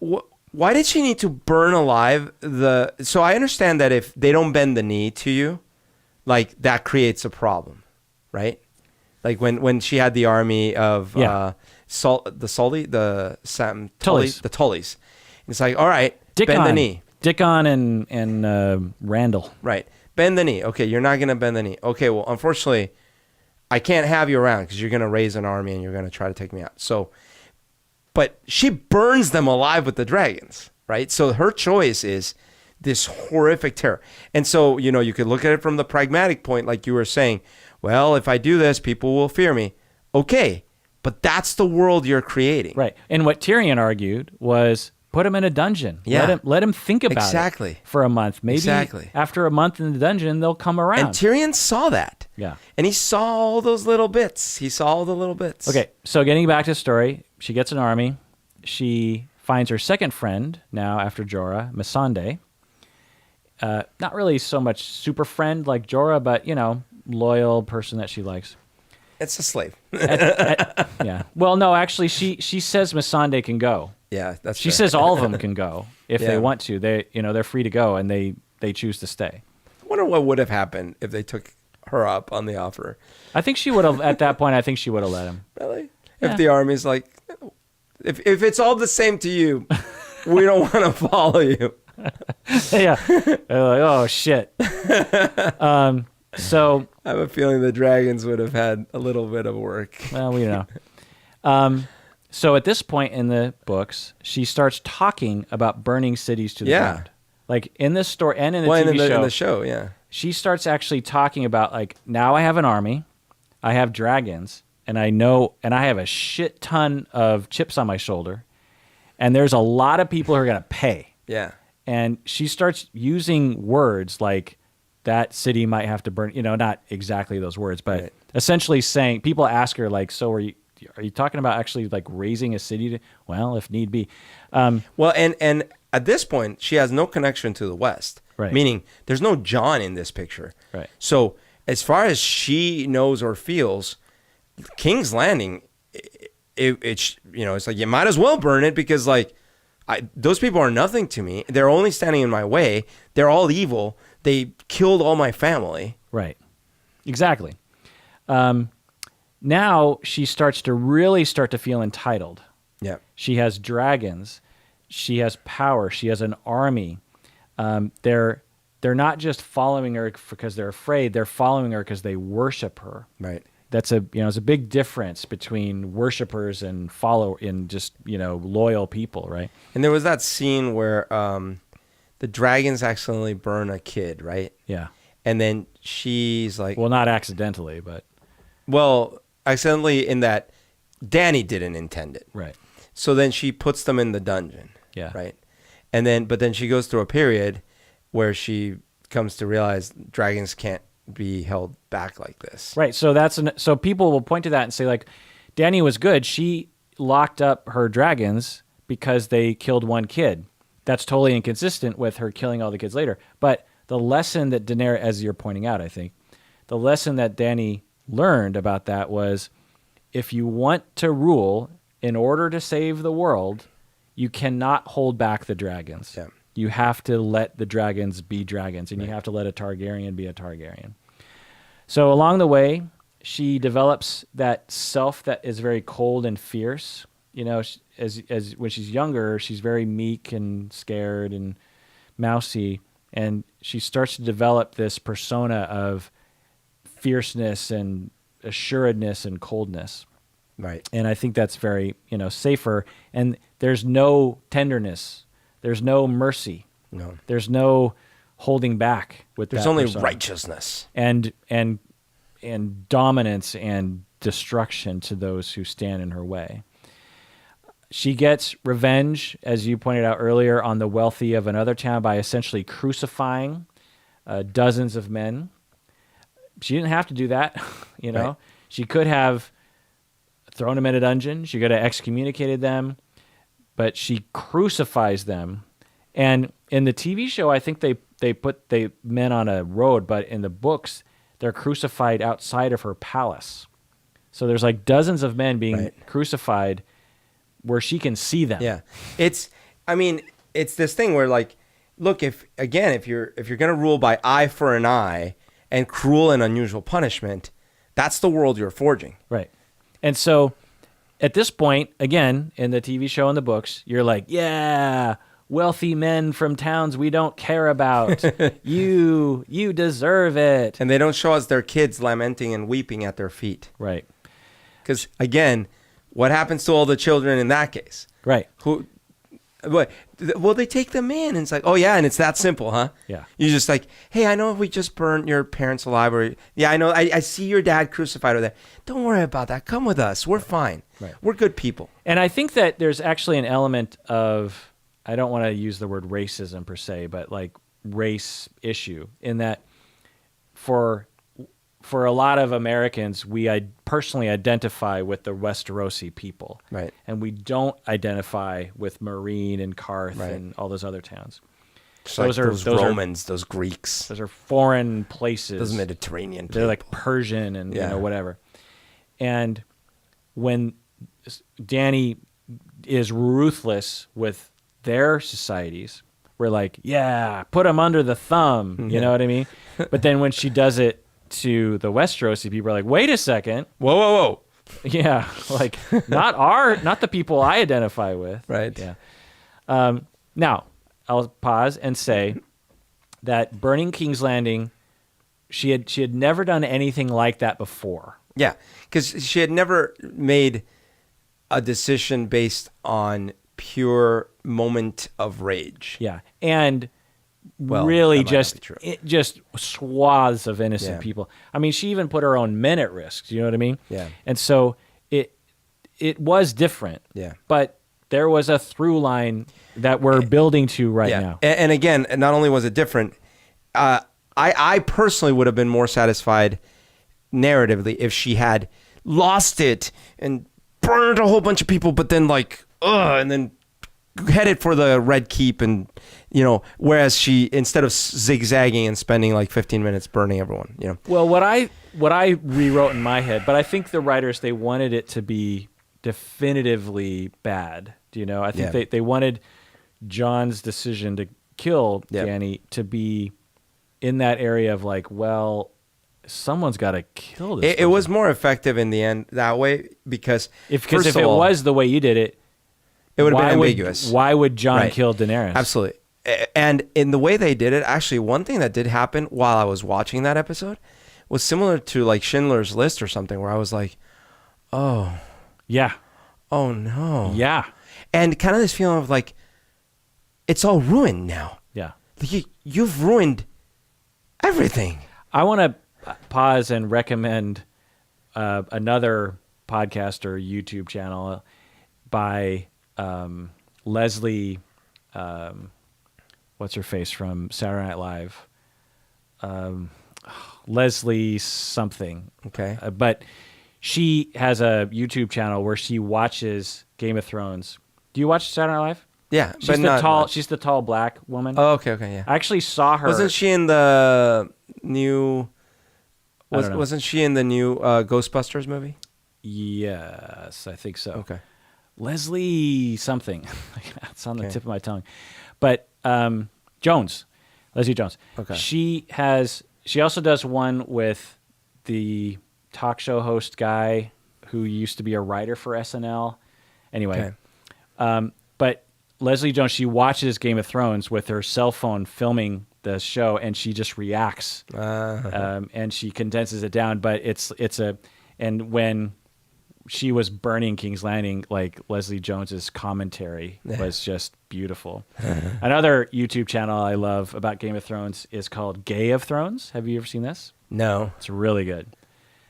why did she need to burn alive so I understand that if they don't bend the knee to you, like that creates a problem, right? Like when she had the army of the Tullys. It's like, all right, bend the knee. Dickon and Randall. Right. Bend the knee. Okay, you're not going to bend the knee. Okay, well, unfortunately, I can't have you around because you're going to raise an army and you're going to try to take me out. So, but she burns them alive with the dragons, right? So her choice is this horrific terror. And so, you know, you could look at it from the pragmatic point, like you were saying, well, if I do this, people will fear me. Okay, but that's the world you're creating. Right. And what Tyrion argued was put him in a dungeon. Yeah. Let him think about it for a month. Maybe after a month in the dungeon, they'll come around. And Tyrion saw that. Yeah. And he saw all those little bits. He saw all the little bits. Okay, so getting back to the story, she gets an army. She finds her second friend now after Jorah, Missandei. Not really so much super friend like Jorah, but, you know, loyal person that she likes. It's a slave. Yeah. Well, no, actually, she says Missandei can go. Yeah, that's She fair. says all of them can go if they want to. They're free to go, and they choose to stay. I wonder what would have happened if they took her up on the offer. I think she would have, at that point, I think she would have let him. Really? Yeah. If the army's like, if it's all the same to you, we don't want to follow you. Yeah. They're like, oh, shit. So I have a feeling the dragons would have had a little bit of work. Well, we don't know. So at this point in the books, she starts talking about burning cities to the ground. Like in this story and in the TV show. In the show, yeah. She starts actually talking about like, now I have an army, I have dragons, and I have a shit ton of chips on my shoulder, and there's a lot of people who are going to pay. Yeah. And she starts using words like, that city might have to burn, not exactly those words, but essentially saying, people ask her like, so are you talking about actually like raising a city to, well, if need be. Well, and at this point, she has no connection to the West, right. Meaning there's no Jon in this picture. Right. So as far as she knows or feels, King's Landing, it's like you might as well burn it because like those people are nothing to me. They're only standing in my way. They're all evil. They killed all my family. Right. Exactly. Now she starts to feel entitled. Yeah. She has dragons. She has power. She has an army. They're not just following her because they're afraid. They're following her because they worship her. Right. That's it's a big difference between worshipers and just loyal people, right? And there was that scene where the dragons accidentally burn a kid, right? Yeah. And then she's like, Well, not accidentally, but well, accidentally in that Dany didn't intend it. right. So then she puts them in the dungeon. Yeah. Right. But then she goes through a period where she comes to realize dragons can't be held back like this. Right. So so people will point to that and say, like, Dany was good. She locked up her dragons because they killed one kid. That's totally inconsistent with her killing all the kids later. But the lesson that Daenerys, as you're pointing out, I think, the lesson that Dany learned about that was, if you want to rule in order to save the world, you cannot hold back the dragons. Yeah. You have to let the dragons be dragons, and you have to let a Targaryen be a Targaryen. So along the way, she develops that self that is very cold and fierce. As when she's younger, she's very meek and scared and mousy, and she starts to develop this persona of fierceness and assuredness and coldness. Right. And I think that's very, safer. And there's no tenderness. There's no mercy. No. There's no holding back with There's that only persona. righteousness. And dominance and destruction to those who stand in her way. She gets revenge, as you pointed out earlier, on the wealthy of another town by essentially crucifying dozens of men. She didn't have to do that, Right. She could have thrown them in a dungeon. She could have excommunicated them, but she crucifies them. And in the TV show, I think they put men on a road, but in the books, they're crucified outside of her palace. So there's like dozens of men being crucified where she can see them. Yeah. It's this thing where, like, look, if you're going to rule by eye for an eye and cruel and unusual punishment, that's the world you're forging. Right. And so at this point, again, in the TV show and the books, you're like, yeah, wealthy men from towns we don't care about. You deserve it. And they don't show us their kids lamenting and weeping at their feet. Right. Because, again, what happens to all the children in that case? Right. Well, they take them in, and it's like, oh, yeah, and it's that simple, huh? Yeah. You're just like, hey, I know we just burned your parents alive. Or, yeah, I know. I see your dad crucified over there. Don't worry about that. Come with us. We're fine. Right. We're good people. And I think that there's actually an element of, I don't want to use the word racism per se, but like race issue, in that for a lot of Americans, we personally identify with the Westerosi people. Right. And we don't identify with Marine and Karth Right. and all those other towns. Just those are Romans, those Greeks, Those are foreign places. those Mediterranean people. They're like Persian and whatever. And when Dany is ruthless with their societies, we're like, yeah, put them under the thumb. You know what I mean? But then when she does it to the Westerosi, people are like, wait a second. Whoa. Yeah, like not the people I identify with. Right. Yeah. Now, I'll pause and say that burning King's Landing, she had never done anything like that before. Yeah, because she had never made a decision based on pure moment of rage. Yeah, and Well, really that might not be true. just swaths of innocent Yeah. people. I mean, she even put her own men at risk. Do you know what I mean? Yeah. And so it was different. Yeah. But there was a through line that we're building to right now. And again, not only was it different, I personally would have been more satisfied narratively if she had lost it and burned a whole bunch of people, but then and then headed for the Red Keep, and whereas she, instead of zigzagging and spending like 15 minutes burning everyone, Well, what I rewrote in my head, but I think the writers, they wanted it to be definitively bad. Do you know? I think they wanted Jon's decision to kill Dany to be in that area of like, well, someone's got to kill this. It was more effective in the end that way, because if it was the way you did it, it would have been ambiguous. Why would Jon kill Daenerys? Absolutely. And in the way they did it, actually, one thing that did happen while I was watching that episode was similar to like Schindler's List or something, where I was like, oh Yeah. no. Yeah. And kind of this feeling of like, it's all ruined now. Yeah. Like you've ruined everything. I want to pause and recommend another podcast or YouTube channel by Leslie, what's her face from Saturday Night Live? Leslie something. Okay. But she has a YouTube channel where she watches Game of Thrones. Do you watch Saturday Night Live? Yeah, She's but the not tall. much. She's the tall black woman. Oh, okay, yeah. I actually saw her. Wasn't she in the new? I don't know. Wasn't she in the new Ghostbusters movie? Yes, I think so. Okay. Leslie something. It's on the tip of my tongue. But Jones, Leslie Jones. Okay. She also does one with the talk show host guy who used to be a writer for SNL. Anyway, but Leslie Jones, she watches Game of Thrones with her cell phone filming the show, and she just reacts, and she condenses it down. But and when she was burning King's Landing, like Leslie Jones's commentary was just beautiful. Another YouTube channel I love about Game of Thrones is called Gay of Thrones. Have you ever seen this? No. It's really good.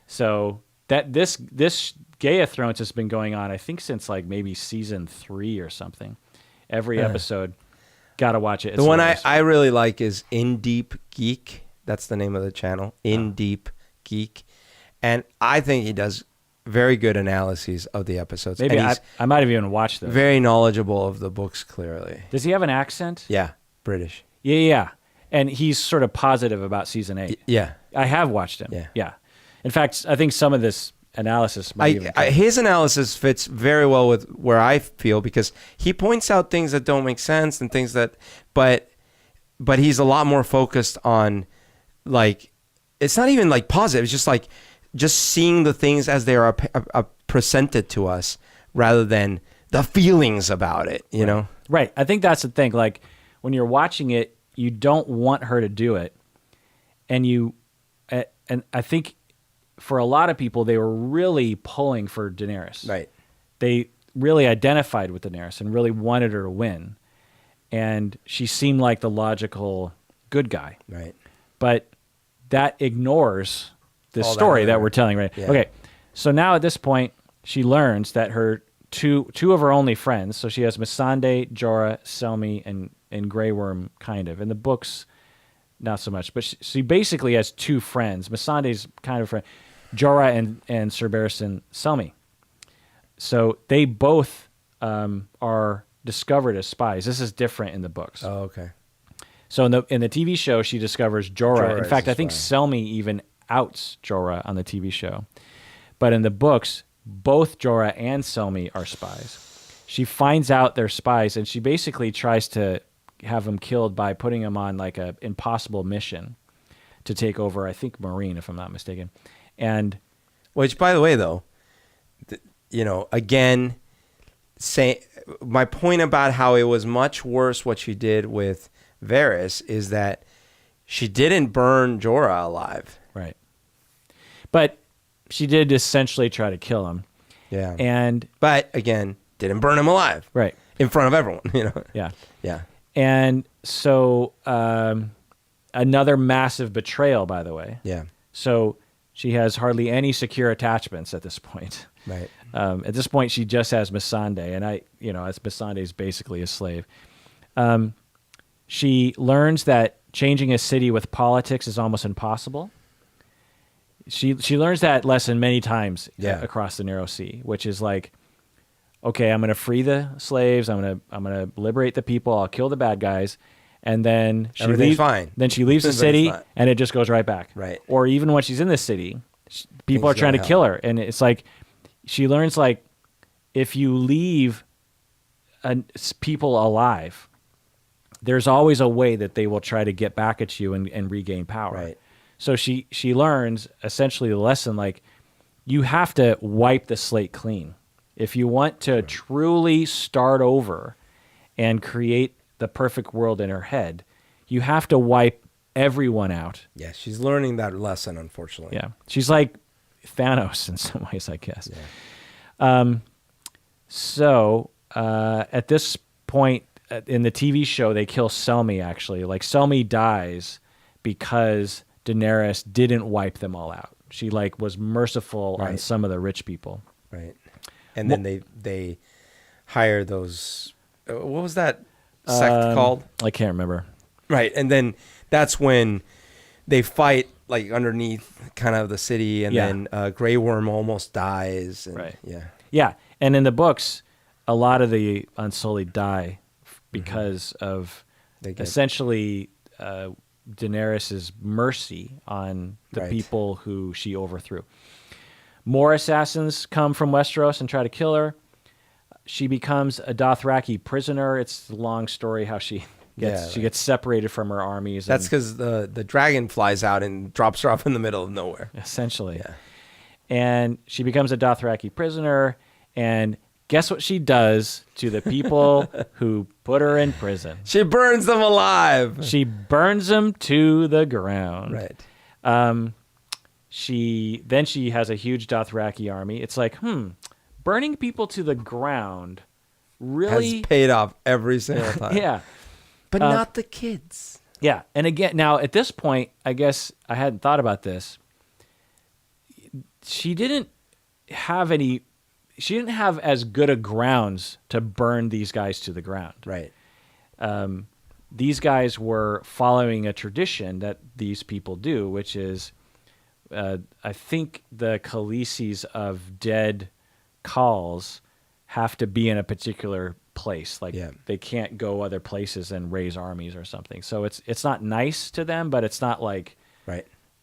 So this Gay of Thrones has been going on, I think, since like maybe season 3 or something. Every episode, gotta watch it. It's The one hilarious. I really like is In Deep Geek. That's the name of the channel. In Deep Geek, and I think he does very good analyses of the episodes. Maybe and he's I might have even watched those. very knowledgeable of the books. Clearly, Does he have an accent? yeah, British. Yeah. And he's sort of positive about season 8. Yeah, I have watched him. Yeah. In fact, I think some of this analysis might even his analysis fits very well with where I feel, because he points out things that don't make sense and things that, but he's a lot more focused on, like, it's not even like positive. It's just like seeing the things as they are presented to us rather than the feelings about it, you know? Right. I think that's the thing. Like, when you're watching it, you don't want her to do it. And I think for a lot of people, they were really pulling for Daenerys. Right. They really identified with Daenerys and really wanted her to win. And she seemed like the logical good guy. Right. But that ignores the All that story that other- we're telling, right? Yeah. Okay. So now at this point, she learns that her two of her only friends, so she has Missandei, Jorah, Selmy, and Grey Worm, kind of. In the books, not so much. But she basically has 2 friends. Missandei's kind of a friend. Jorah and Sir Barristan Selmy. So they both are discovered as spies. This is different in the books. Oh, okay. So in the TV show, she discovers Jorah. Jorah In is fact, a I think spy. Selmy even outs Jorah on the TV show. But in the books, both Jorah and Selmy are spies. She finds out they're spies, and she basically tries to have them killed by putting them on like a impossible mission to take over, I think, Marine, if I'm not mistaken. And Which, by the way, though, again, my point about how it was much worse what she did with Varys is that she didn't burn Jorah alive. right. But she did essentially try to kill him. Yeah. And But again, didn't burn him alive. right. In front of everyone, Yeah. Yeah. And so another massive betrayal, by the way. Yeah. So she has hardly any secure attachments at this point. Right. At this point, she just has Missandei, and as Missandei is basically a slave. She learns that changing a city with politics is almost impossible. She learns that lesson many times across the Narrow Sea, which is like, okay, I'm going to free the slaves. I'm going to liberate the people. I'll kill the bad guys, and then Everything's fine. Then she leaves the But it's city, not. and it just goes right back. Right. Or even when she's in the city, people Things are trying to go to kill her, and it's like she learns like if you leave people alive, there's always a way that they will try to get back at you and regain power. Right. So she learns essentially the lesson like you have to wipe the slate clean. If you want to truly start over and create the perfect world in her head, you have to wipe everyone out. Yeah, she's learning that lesson, unfortunately. Yeah. She's like Thanos in some ways, I guess. So at this point in the TV show, they kill Selmy, actually. Like, Selmy dies because Daenerys didn't wipe them all out. She, like, was merciful on some of the rich people. Right. And then they hire those... what was that sect called? I can't remember. Right. And then that's when they fight, like, underneath kind of the city, and then Grey Worm almost dies. And, Right. Yeah. Yeah. And in the books, a lot of the Unsullied die because of essentially Daenerys' mercy on the people who she overthrew. More assassins come from Westeros and try to kill her. She becomes a Dothraki prisoner. It's a long story how she gets separated from her armies. That's because the dragon flies out and drops her off in the middle of nowhere. Essentially. Yeah. And she becomes a Dothraki prisoner, and guess what she does to the people who put her in prison? She burns them alive. She burns them to the ground. Right. She has a huge Dothraki army. It's like, burning people to the ground really has paid off every single time. Yeah. But not the kids. Yeah. And again, now at this point, I guess I hadn't thought about this. She didn't have as good a grounds to burn these guys to the ground. Right. These guys were following a tradition that these people do, which is, I think the Khaleesi's of dead Khals have to be in a particular place. Like they can't go other places and raise armies or something. So it's not nice to them, but it's not like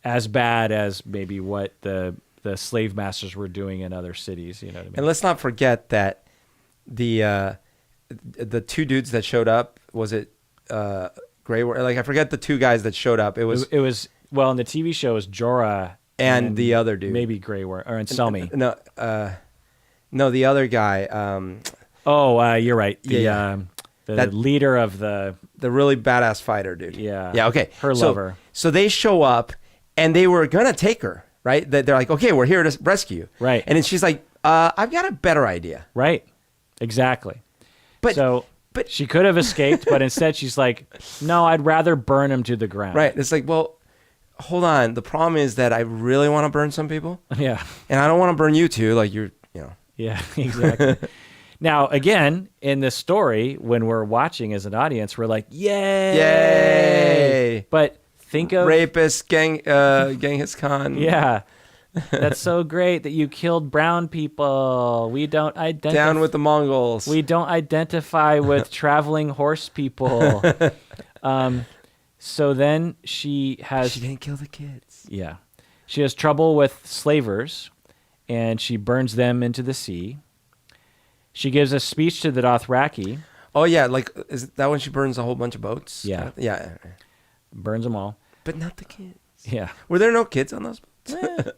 as bad as maybe what the slave masters were doing in other cities. You know what I mean? And let's not forget that the two dudes that showed up, was it Grey Worm? Like, I forget the two guys that showed up. It was well, in the TV show, it was Jorah and the other dude, maybe Grey Worm, or in Selmy. No, the other guy. You're right. The leader of the really badass fighter dude. Yeah. Okay. Her lover. So they show up, and they were gonna take her. Right. They're like, okay, we're here to rescue you. Right. And then she's like, I've got a better idea. Right. Exactly. But she could have escaped, but instead she's like, no, I'd rather burn him to the ground. Right. It's like, well, hold on. The problem is that I really want to burn some people. Yeah. And I don't want to burn you too. Like, you know. Yeah, exactly. Now, again, in the story, when we're watching as an audience, we're like, yay! Yay! But think of... Rapist, Genghis Khan. Yeah. That's so great that you killed brown people. We don't identify... Down with the Mongols. We don't identify with traveling horse people. So then she has... She didn't kill the kids. Yeah. She has trouble with slavers, and she burns them into the sea. She gives a speech to the Dothraki. Oh, yeah. Like, is that when she burns a whole bunch of boats? Yeah. Yeah. Burns them all. But not the kids. Yeah. Were there no kids on those boats?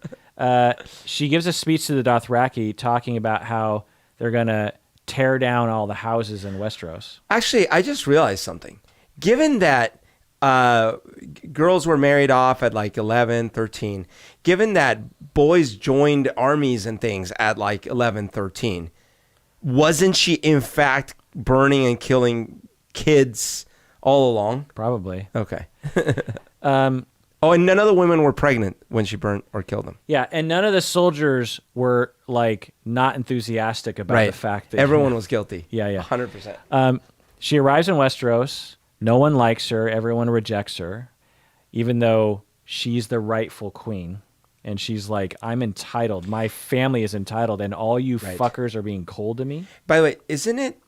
She gives a speech to the Dothraki talking about how they're going to tear down all the houses in Westeros. Actually, I just realized something. Given that girls were married off at like 11, 13, given that boys joined armies and things at like 11, 13, wasn't she in fact burning and killing kids all along? Probably. Okay. Oh, and none of the women were pregnant when she burnt or killed them. Yeah, and none of the soldiers were like not enthusiastic about the fact that everyone was guilty. Yeah. 100%. She arrives in Westeros. No one likes her. Everyone rejects her, even though she's the rightful queen. And she's like, I'm entitled. My family is entitled, and all you fuckers are being cold to me. By the way, isn't it,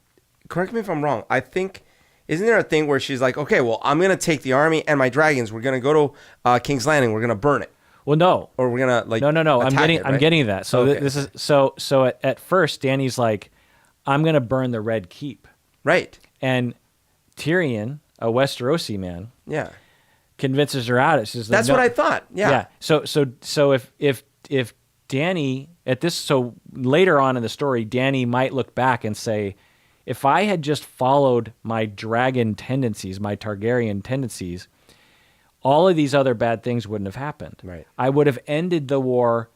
correct me if I'm wrong, I think, isn't there a thing where she's like, okay, well, I'm going to take the army and my dragons. We're going to go to King's Landing. We're going to burn it. Well, no. Or we're going to like No. I'm getting that. So okay. this is so at first Dany's like, I'm going to burn the Red Keep. Right. And Tyrion, a Westerosi man, convinces her out. She's like, that's what I thought. Yeah. So if Dany so later on in the story, Dany might look back and say, if I had just followed my dragon tendencies, my Targaryen tendencies, all of these other bad things wouldn't have happened. Right. I would have ended the war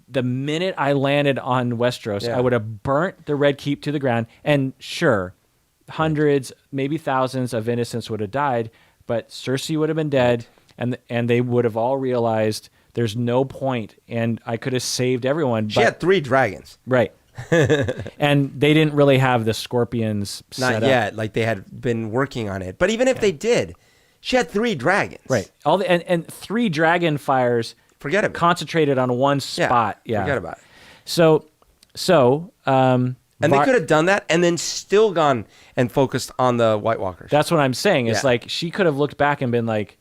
the minute I landed on Westeros. Yeah. I would have burnt the Red Keep to the ground. And sure, hundreds, maybe thousands of innocents would have died, but Cersei would have been dead, and they would have all realized there's no point, and I could have saved everyone. She had 3 dragons. Right. And they didn't really have the scorpions set Not up. yet. Like they had been working on it. But even if they did, she had 3 dragons. Right. And 3 dragon fires Forget it. concentrated on one spot. Yeah. Forget about it. So And they could have done that and then still gone and focused on the White Walkers. that's what I'm saying. It's Yeah. like she could have looked back and been like,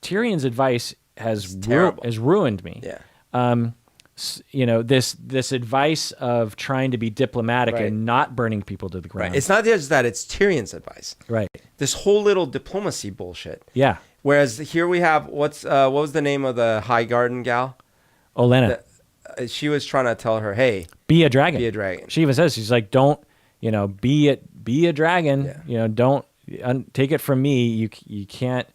Tyrion's advice has terrible. ruined me. Yeah. This advice of trying to be diplomatic Right. and not burning people to the ground. Right. It's not just that, it's Tyrion's advice. Right. This whole little diplomacy bullshit. Yeah. Whereas here we have, what was the name of the High Garden gal? Olenna, She was trying to tell her, hey, be a dragon. be a dragon. She even says, she's like, don't, be a dragon. Yeah. Don't take it from me. You can't.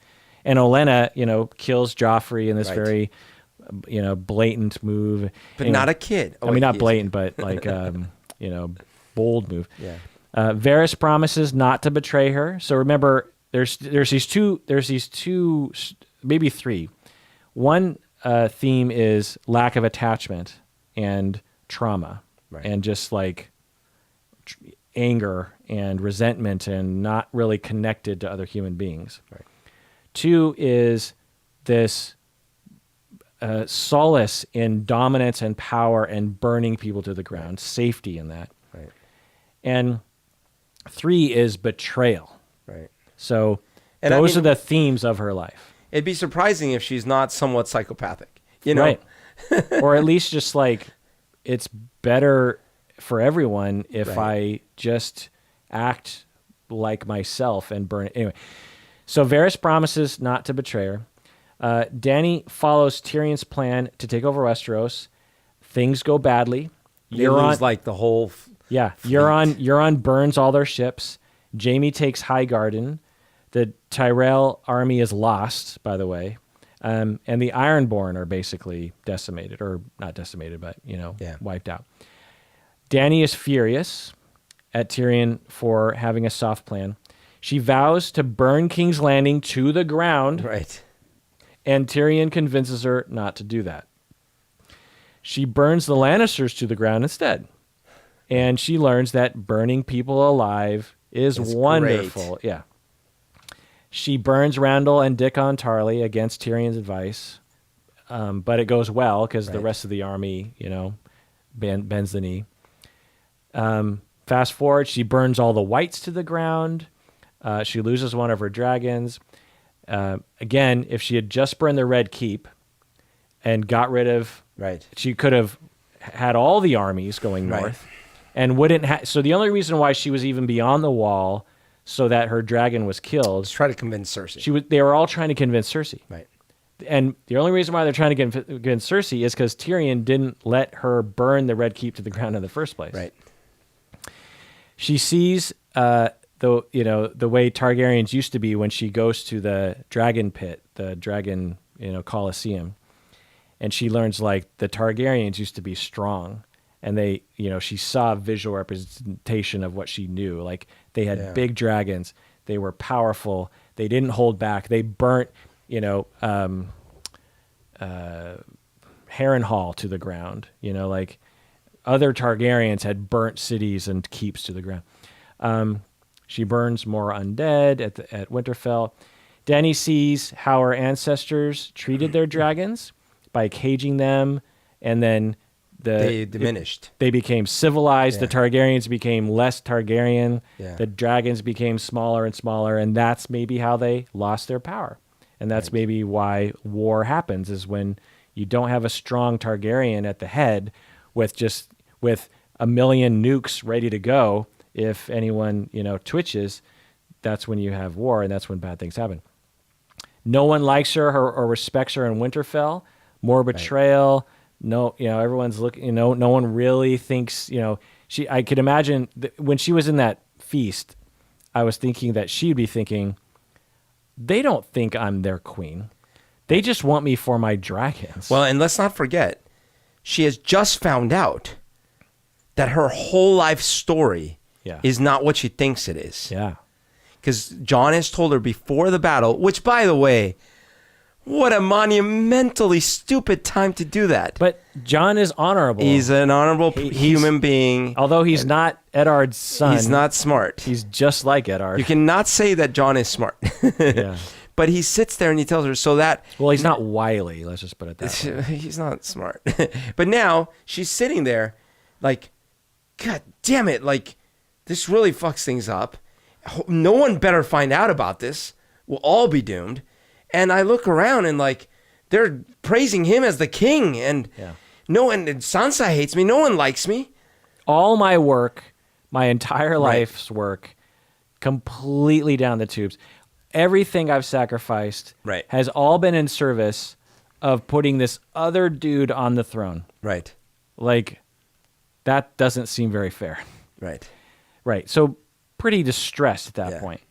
And Olenna, kills Joffrey in this Right. very, blatant move. But Anyway, not a kid. Oh, I mean, wait, not he is. blatant, but like, bold move. Yeah. Varys promises not to betray her. So remember, there's these two, maybe 3. One theme is lack of attachment and trauma, Right. and just like anger and resentment, and not really connected to other human beings. Right. 2 is this solace in dominance and power and burning people to the ground, safety in that. Right. And 3 is betrayal. Right. So And I those mean- are the themes of her life. It'd be surprising if she's not somewhat psychopathic. Right. Or at least just like, it's better for everyone if Right. I just act like myself and burn it. Anyway, so Varys promises not to betray her. Dany follows Tyrion's plan to take over Westeros. Things go badly. They lose like the whole... Euron burns all their ships. Jaime takes Highgarden. The Tyrell army is lost, by the way. And the Ironborn are basically decimated, or not decimated, but, wiped out. Dany is furious at Tyrion for having a soft plan. She vows to burn King's Landing to the ground, Right. and Tyrion convinces her not to do that. She burns the Lannisters to the ground instead. And she learns that burning people alive is It's wonderful. great. Yeah. She burns Randall and Dickon Tarly against Tyrion's advice. But it goes well because the Right. rest of the army, bends the knee. Fast forward, she burns all the whites to the ground. She loses one of her dragons. Again, if she had just burned the Red Keep and got rid of, Right. she could have had all the armies going Right. north, and wouldn't. So the only reason why she was even beyond the wall, so that her dragon was killed, Let's try to convince Cersei. they were all trying to convince Cersei. Right. And the only reason why they're trying to convince Cersei is because Tyrion didn't let her burn the Red Keep to the ground in the first place. Right. She sees the way Targaryens used to be when she goes to the dragon pit, the dragon Colosseum, and she learns like the Targaryens used to be strong, and they she saw visual representation of what she knew. Like they had big dragons, they were powerful, they didn't hold back, they burnt Harrenhal to the ground. Like other Targaryens had burnt cities and keeps to the ground. She burns more undead at Winterfell. Dany sees how her ancestors treated their dragons by caging them, and then They diminished. They became civilized. Yeah. The Targaryens became less Targaryen. Yeah. The dragons became smaller and smaller, and that's maybe how they lost their power. And that's maybe why war happens, is when you don't have a strong Targaryen at the head with a million nukes ready to go. If anyone, twitches, that's when you have war, and that's when bad things happen. No one likes her or respects her in Winterfell. More betrayal. No, everyone's looking, no one really thinks, I could imagine when she was in that feast, I was thinking that she'd be thinking, they don't think I'm their queen. They just want me for my dragons. Well, and let's not forget, she has just found out that her whole life story Yeah. is not what she thinks it is. Yeah. Because Jon has told her before the battle, which, by the way, what a monumentally stupid time to do that. But Jon is honorable. He's an honorable human being. Although he's not Eddard's son. He's not smart. He's just like Eddard. You cannot say that Jon is smart. Yeah. But he sits there and he tells her, so that... Well, he's not wily. Let's just put it that way. He's not smart. But now she's sitting there like, God damn it. Like, this really fucks things up. No one better find out about this. We'll all be doomed. And I look around and like, they're praising him as the king. And no one, and Sansa hates me. No one likes me. All my work, my entire life's work, completely down the tubes. Everything I've sacrificed has all been in service of putting this other dude on the throne. Right. Like, that doesn't seem very fair. Right. Right. So pretty distressed at that point.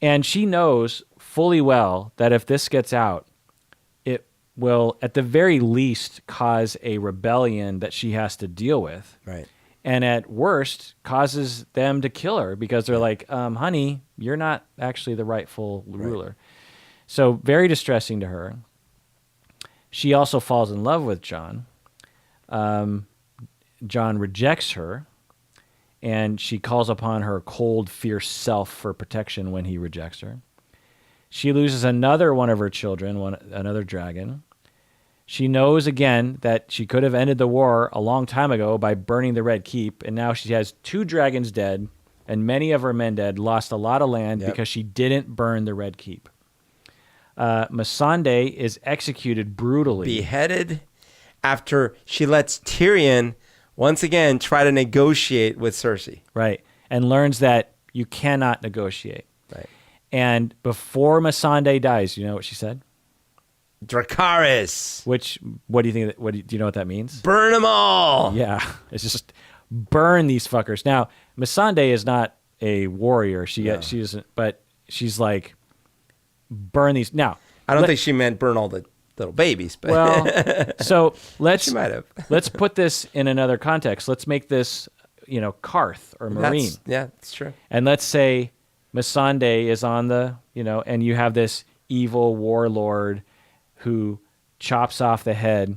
And she knows fully well that if this gets out, it will at the very least cause a rebellion that she has to deal with. Right. And at worst causes them to kill her because they're like, honey, you're not actually the rightful ruler. So very distressing to her. She also falls in love with Jon. Jon rejects her, and she calls upon her cold, fierce self for protection when he rejects her. She loses another one of her children, another dragon. She knows again that she could have ended the war a long time ago by burning the Red Keep, and now she has 2 dragons dead and many of her men dead, lost a lot of land because she didn't burn the Red Keep. Missandei is executed brutally. Beheaded after she lets Tyrion once again try to negotiate with Cersei. Right. And learns that you cannot negotiate. Right. And before Missandei dies, you know what she said? Dracarys. Which, what do you think? Do you know what that means? Burn them all. Yeah. It's just burn these fuckers. Now, Missandei is not a warrior. She isn't, but she's like, burn these. Now, I don't think she meant burn all the little babies. But well, so she might have. Let's put this in another context. Let's make this, Karth or Marine. That's true. And let's say Missandei is on the, and you have this evil warlord who chops off the head,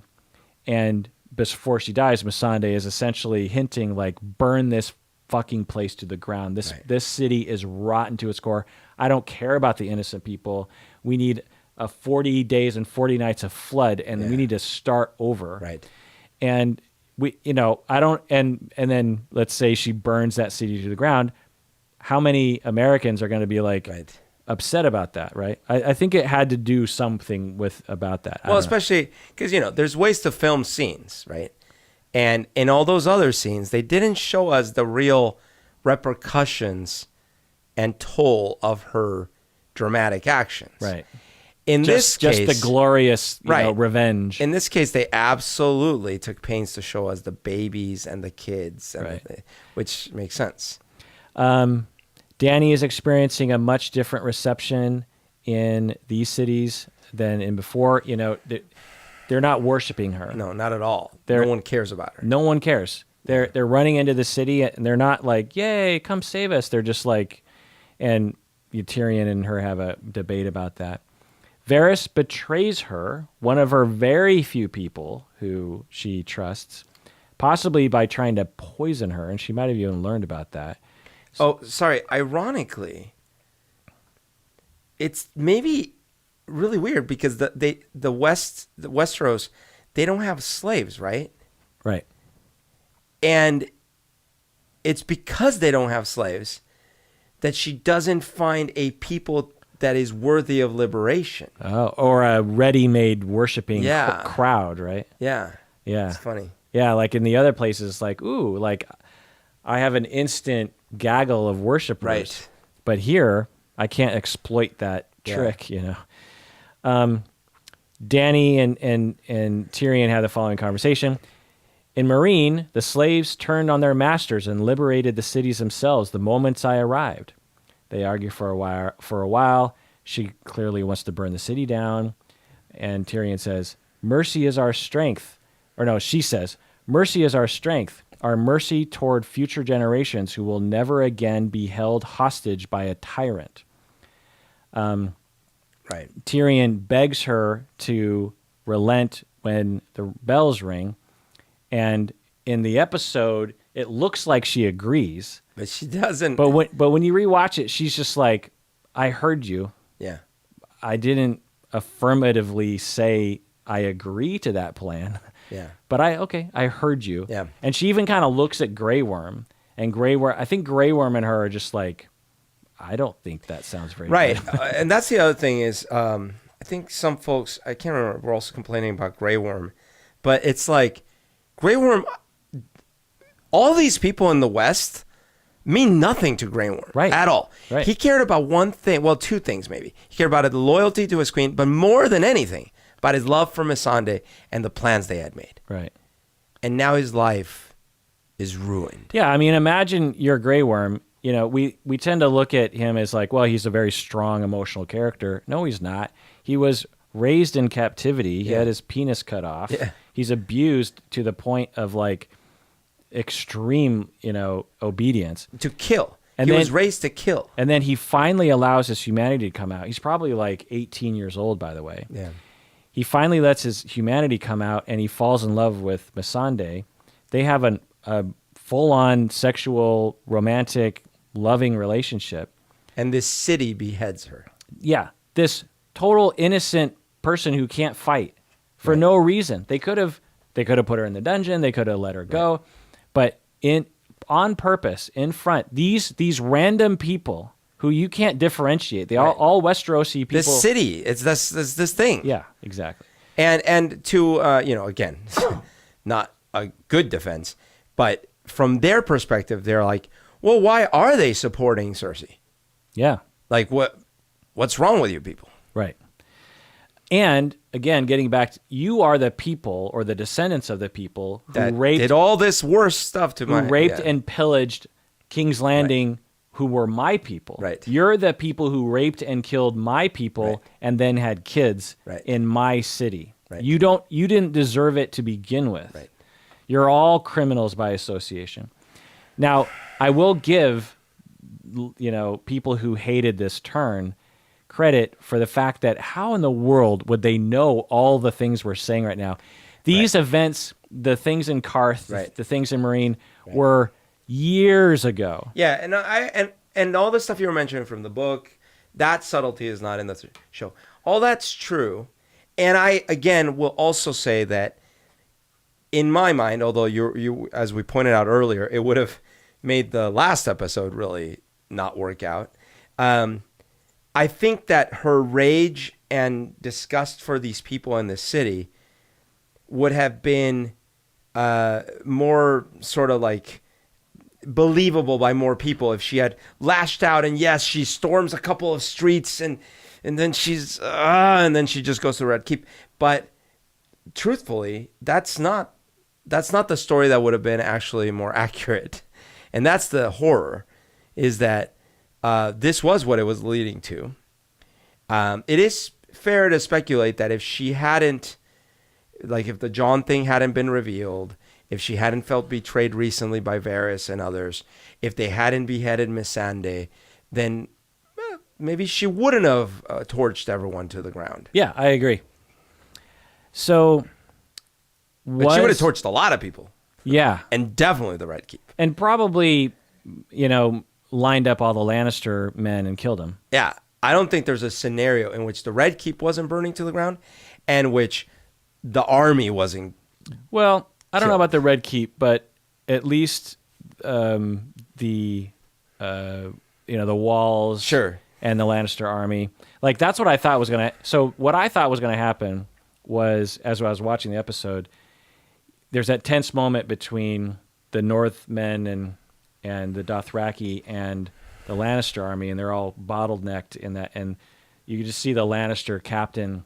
and before she dies, Missandei is essentially hinting like, burn this fucking place to the ground. This city is rotten to its core. I don't care about the innocent people. We need a 40 days and 40 nights of flood, and we need to start over. Right. And and then let's say she burns that city to the ground. How many Americans are going to be like upset about that, right? I think it had to do something about that. Well, especially because, there's ways to film scenes, right? And in all those other scenes, they didn't show us the real repercussions and toll of her dramatic actions. Right. In this case, just the glorious revenge. In this case, they absolutely took pains to show us the babies and the kids, which makes sense. Dany is experiencing a much different reception in these cities than in before. They're not worshiping her. No, not at all. No one cares about her. No one cares. They're running into the city, and they're not like, "Yay, come save us." They're just like, and Tyrion and her have a debate about that. Varys betrays her, one of her very few people who she trusts, possibly by trying to poison her, and she might have even learned about that. Oh, sorry. Ironically, it's maybe really weird because the Westeros, they don't have slaves, right? Right. And it's because they don't have slaves that she doesn't find a people that is worthy of liberation. Oh, or a ready-made worshiping crowd, right? Yeah. Yeah. It's funny. Yeah, like in the other places, like, ooh, like I have an instant gaggle of worshipers. Right. But here, I can't exploit that trick, Dany and Tyrion had the following conversation. In Marine, the slaves turned on their masters and liberated the cities themselves the moment I arrived. They argue for a while. She clearly wants to burn the city down. and Tyrion says, "Mercy is our strength." Or no, she says, "Mercy is our strength, our mercy toward future generations who will never again be held hostage by a tyrant." Right. Tyrion begs her to relent when the bells ring, and in the episode, it looks like she agrees. But she doesn't. But when you rewatch it, she's just like, "I heard you. Yeah. I didn't affirmatively say I agree to that plan." Yeah. But I heard you. Yeah. And she even kind of looks at Grey Worm, and I think Grey Worm and her are just like, "I don't think that sounds very Right. good." And that's the other thing is, I think some folks, I can't remember, were also complaining about Grey Worm. But it's like, Grey Worm, all these people in the West mean nothing to Grey Worm at all. Right. He cared about one thing, well, two things maybe. He cared about the loyalty to his queen, but more than anything, about his love for Missandei and the plans they had made. Right. And now his life is ruined. Yeah, I mean, imagine you're Grey Worm. You know, we tend to look at him as like, well, he's a very strong emotional character. No, he's not. He was raised in captivity. He had his penis cut off. Yeah. He's abused to the point of like extreme, obedience. To kill. And He then- was raised to kill. And then he finally allows his humanity to come out. He's probably like 18 years old, by the way. Yeah. He finally lets his humanity come out, and he falls in love with Missandei. They have a full-on sexual, romantic, loving relationship. And this city beheads her. Yeah, this total innocent person who can't fight for no reason. They could have put her in the dungeon. They could have let her go, but on purpose, in front, these random people who you can't differentiate. They all Westerosi people. This city, it's this thing. Yeah, exactly. And to again, not a good defense, but from their perspective, they're like, well, why are they supporting Cersei? Yeah. Like, what's wrong with you people? Right. And again, getting back to, you are the people or the descendants of the people who That raped did all this worse stuff to my and pillaged King's Landing, who were my people. Right. You're the people who raped and killed my people and then had kids in my city. Right. You didn't deserve it to begin with. Right. You're all criminals by association. Now, I will give people who hated this turn credit for the fact that how in the world would they know all the things we're saying right now? These events, the things in Karth, the things in Marine, were years ago. Yeah, and all the stuff you were mentioning from the book, that subtlety is not in the show. All that's true. And I, again, will also say that in my mind, although you as we pointed out earlier, it would have made the last episode really not work out. I think that her rage and disgust for these people in the city would have been more sort of like believable by more people if she had lashed out, and yes, she storms a couple of streets and then and then she just goes to Red Keep. But truthfully, that's not the story that would have been actually more accurate. And that's the horror, is that this was what it was leading to. It is fair to speculate that if she hadn't, like if the Jon thing hadn't been revealed, if she hadn't felt betrayed recently by Varys and others, if they hadn't beheaded Missandei, then maybe she wouldn't have torched everyone to the ground. Yeah, I agree. So, but she would have torched a lot of people. Yeah. And definitely the Red Keep. And probably, lined up all the Lannister men and killed them. Yeah. I don't think there's a scenario in which the Red Keep wasn't burning to the ground and which the army wasn't. Well, I don't know about the Red Keep, but at least the walls, Sure, and the Lannister army. Like that's what I thought was gonna. So what I thought was gonna happen was, as I was watching the episode, there's that tense moment between the Northmen and the Dothraki and the Lannister army, and they're all bottlenecked in that, and you just see the Lannister captain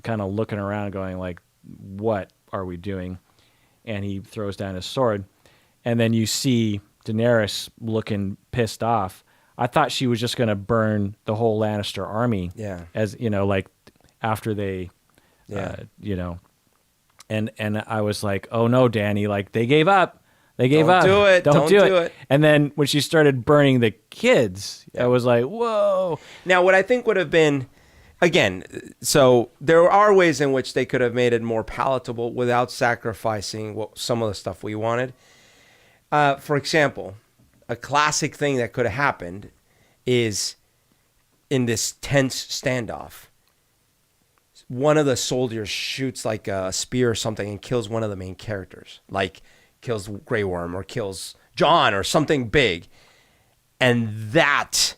kind of looking around, going like, "What are we doing?" And he throws down his sword, and then you see Daenerys looking pissed off. I thought she was just going to burn the whole Lannister army. Yeah. As like after they Yeah. And I was like, oh no, Danny, like they gave up. They gave Don't up. do it. Don't do do it. And then when she started burning the kids, Yeah. I was like, whoa. Now, what I think would have been, again, so there are ways in which they could have made it more palatable without sacrificing some of the stuff we wanted. For example, a classic thing that could have happened is in this tense standoff, one of the soldiers shoots like a spear or something and kills one of the main characters, like kills Grey Worm or kills Jon or something big. And that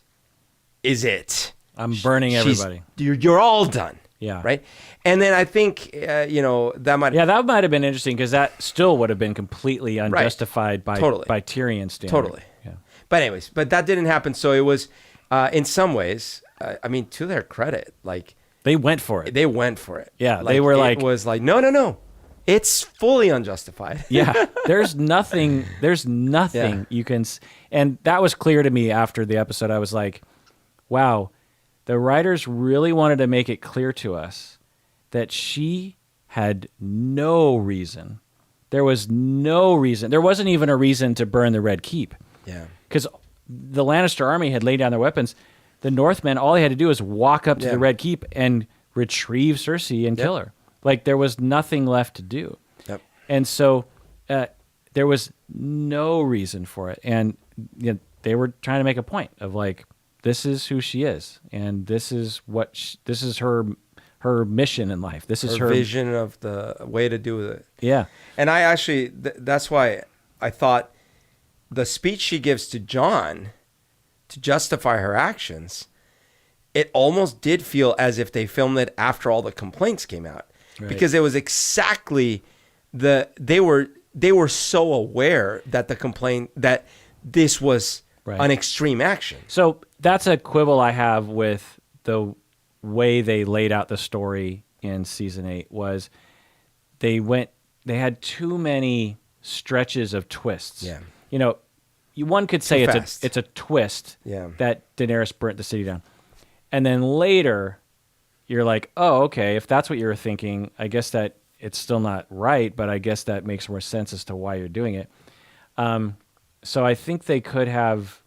is it. I'm burning everybody. You're all done. Yeah. Right. And then I think, that might. Yeah, that might have been interesting because that still would have been completely unjustified by Tyrion's standard. Totally. Yeah. But anyways, that didn't happen. So it was, in some ways, to their credit, like they went for it. They went for it. Yeah. They were like, it was like, no. It's fully unjustified. Yeah. There's nothing you can. And that was clear to me after the episode. I was like, wow, the writers really wanted to make it clear to us that she had no reason. There was no reason. There wasn't even a reason to burn the Red Keep. Yeah. Because the Lannister army had laid down their weapons. The Northmen, all they had to do was walk up to the Red Keep and retrieve Cersei and kill her. Like, there was nothing left to do. Yep. And so there was no reason for it. And they were trying to make a point of, like, this is who she is. And this is this is her mission in life. This is her vision of the way to do it. Yeah. And I actually, that's why I thought the speech she gives to Jon to justify her actions, it almost did feel as if they filmed it after all the complaints came out. Right. Because it was exactly they were so aware that that this was an extreme action. So that's a quibble I have with the way they laid out the story in season 8 was they had too many stretches of twists. Yeah. One could say it's a twist that Daenerys burnt the city down. And then later you're like, oh, okay, if that's what you're thinking, I guess that it's still not right, but I guess that makes more sense as to why you're doing it. So I think they could have,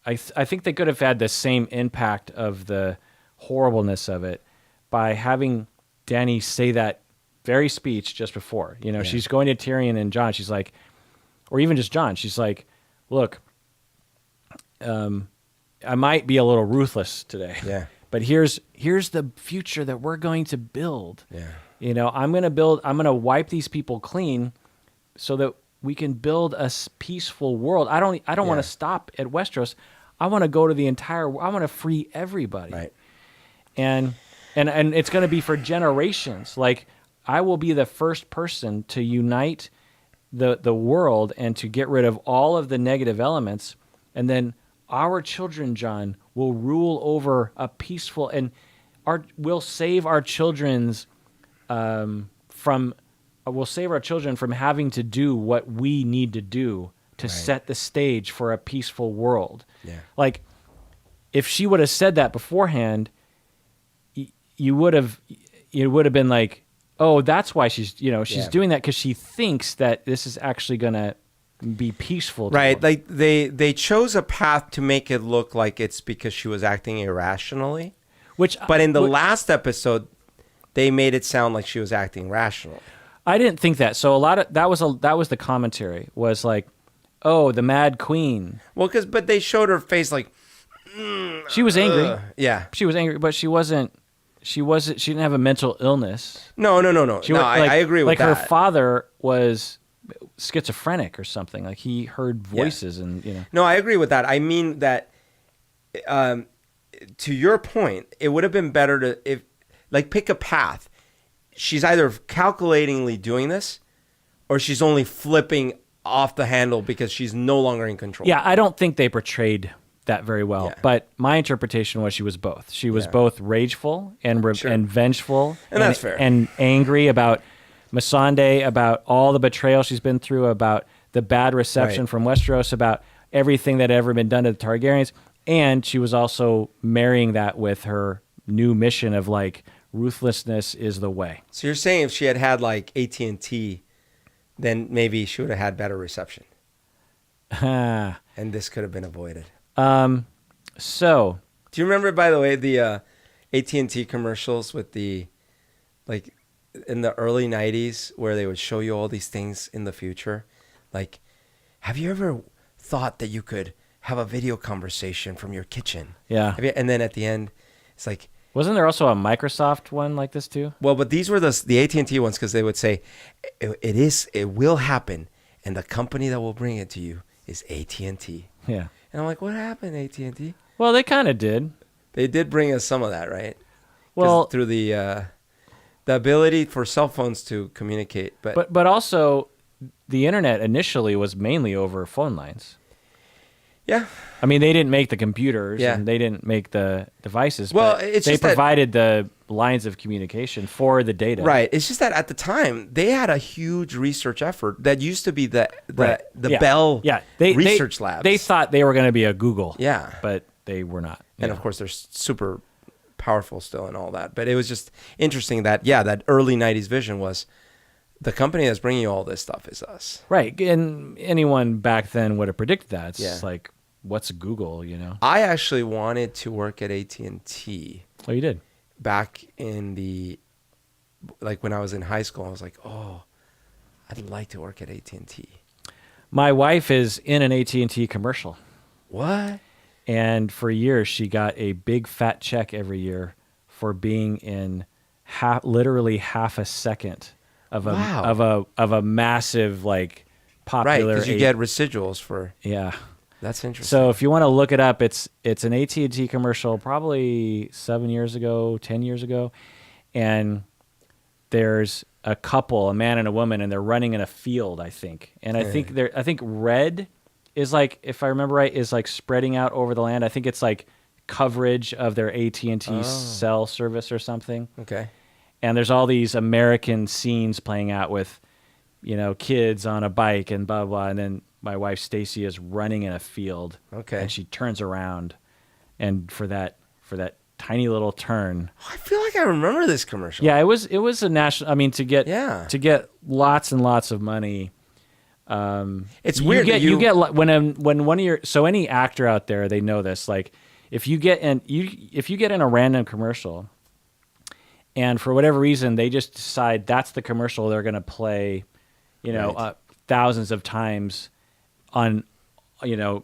I think they could have had the same impact of the horribleness of it by having Dany say that very speech just before. She's going to Tyrion and Jon. She's like, or even just Jon. She's like, look, I might be a little ruthless today. Yeah. But here's the future that we're going to build. Yeah. I'm going to wipe these people clean so that we can build a peaceful world. I don't want to stop at Westeros. I want to go to I want to free everybody. Right. And it's going to be for generations. Like, I will be the first person to unite the world and to get rid of all of the negative elements, and then our children, Jon, will rule over a peaceful and we'll save our children's from having to do what we need to do to set the stage for a peaceful world. Yeah. Like, if she would have said that beforehand, you would have been like, oh, that's why she's doing that because she thinks that this is actually going to be peaceful. Right. Like they chose a path to make it look like it's because she was acting irrationally. But in the last episode, they made it sound like she was acting rational. I didn't think that. So that was the commentary was like, oh, the Mad Queen. Well, but they showed her face like she was angry. Yeah. She was angry, but she wasn't. She didn't have a mental illness. No. I agree with that. Like, her father was schizophrenic or something. Like, he heard voices and. No, I agree with that. I mean that, to your point, it would have been better to pick a path. She's either calculatingly doing this, or she's only flipping off the handle because she's no longer in control. Yeah, I don't think they portrayed that very well. Yeah. But my interpretation was she was both. She was both rageful and and vengeful. And that's fair. And angry about Missandei, about all the betrayal she's been through, about the bad reception from Westeros, about everything that had ever been done to the Targaryens. And she was also marrying that with her new mission of, like, ruthlessness is the way. So you're saying if she had had like AT&T, then maybe she would have had better reception, and this could have been avoided. So Do you remember, by the way, the AT&T commercials with the, like, in the early 90s where they would show you all these things in the future? Like, have you ever thought that you could have a video conversation from your kitchen? yeah, And then at the end, it's like, wasn't there also a Microsoft one like this too? well, but these were the AT&T ones, because they would say, it will happen, and the company that will bring it to you is AT&T. Yeah. And I'm like, what happened, AT&T? Well, they kind of did. They did bring us some of that, right? 'Cause Well, through the ability for cell phones to communicate, but also the internet initially was mainly over phone lines. yeah, I mean, they didn't make the computers Yeah. and they didn't make the devices. Well, but it's they just that- provided the lines of communication for the data. right. It's just that at the time they had a huge research effort that used to be the Right. Yeah. Bell They research labs. They thought they were going to be a Google. Yeah. But they were not. And Yeah. of course they're super powerful still and all that. But it was just interesting that that early 90s vision was the company that's bringing you all this stuff is us. Right. And anyone back then would have predicted that. It's Yeah. like, what's Google, you know? I actually wanted to work at AT&T Oh, you did? back in when I was in high school. I was like, oh, I'd like to work at AT&T. My wife is in an AT&T commercial. What? And for years, she got a big fat check every year for being in literally half a second of a Wow. of a massive like Right, popular. because you get residuals for. yeah. That's interesting. So if you want to look it up, it's an AT&T commercial, probably 7 years ago, 10 years ago, and there's a couple, a man and a woman, and they're running in a field, I think. And I think red is like, if I remember right, is like spreading out over the land. I think it's like coverage of their AT&T cell service or something. Okay. And there's all these American scenes playing out with, you know, kids on a bike and blah, blah. And then my wife, Stacy, is running in a field. Okay. And she turns around. And for that tiny little turn. I feel like I remember this commercial. Yeah, it was a national, I mean, to get lots and lots of money. It's weird that you get when one of your, so any actor out there, they know this, like if you get in a random commercial and for whatever reason they just decide that's the commercial they're going to play, you know, Right. thousands of times on you know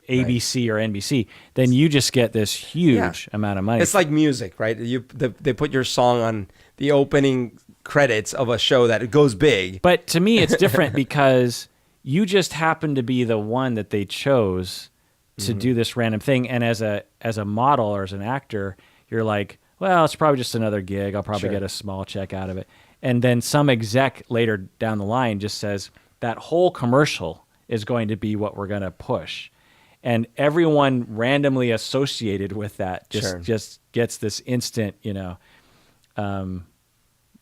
ABC or NBC, then you just get this huge amount of money. It's like music, right? They put your song on the opening credits of a show that it goes big. But to me, it's different because you just happen to be the one that they chose to do this random thing. And as a model or as an actor, you're like, well, it's probably just another gig. I'll probably get a small check out of it. And then some exec later down the line just says that whole commercial is going to be what we're going to push. And everyone randomly associated with that just gets this instant, you know.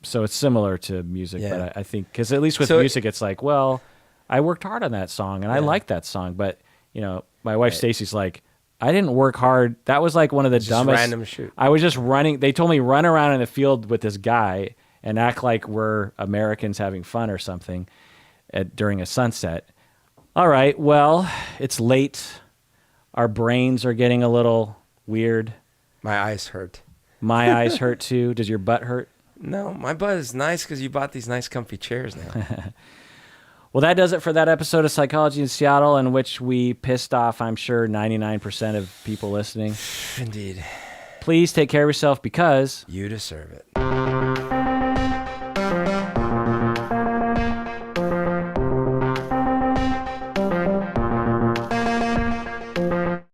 So it's similar to music, but I think because at least with music, it's like, well, I worked hard on that song and I like that song, but you know, my wife Stacy's like, I didn't work hard. That was like one of the dumbest. Random shoot. I was just running. They told me run around in the field with this guy and act like we're Americans having fun or something during a sunset. All right, well, it's late. Our brains are getting a little weird. My eyes hurt. My eyes hurt too. Does your butt hurt? No, my butt is nice because you bought these nice comfy chairs now. Well, that does it for that episode of Psychology in Seattle, in which we pissed off, I'm sure, 99% of people listening. Indeed. Please take care of yourself because You deserve it.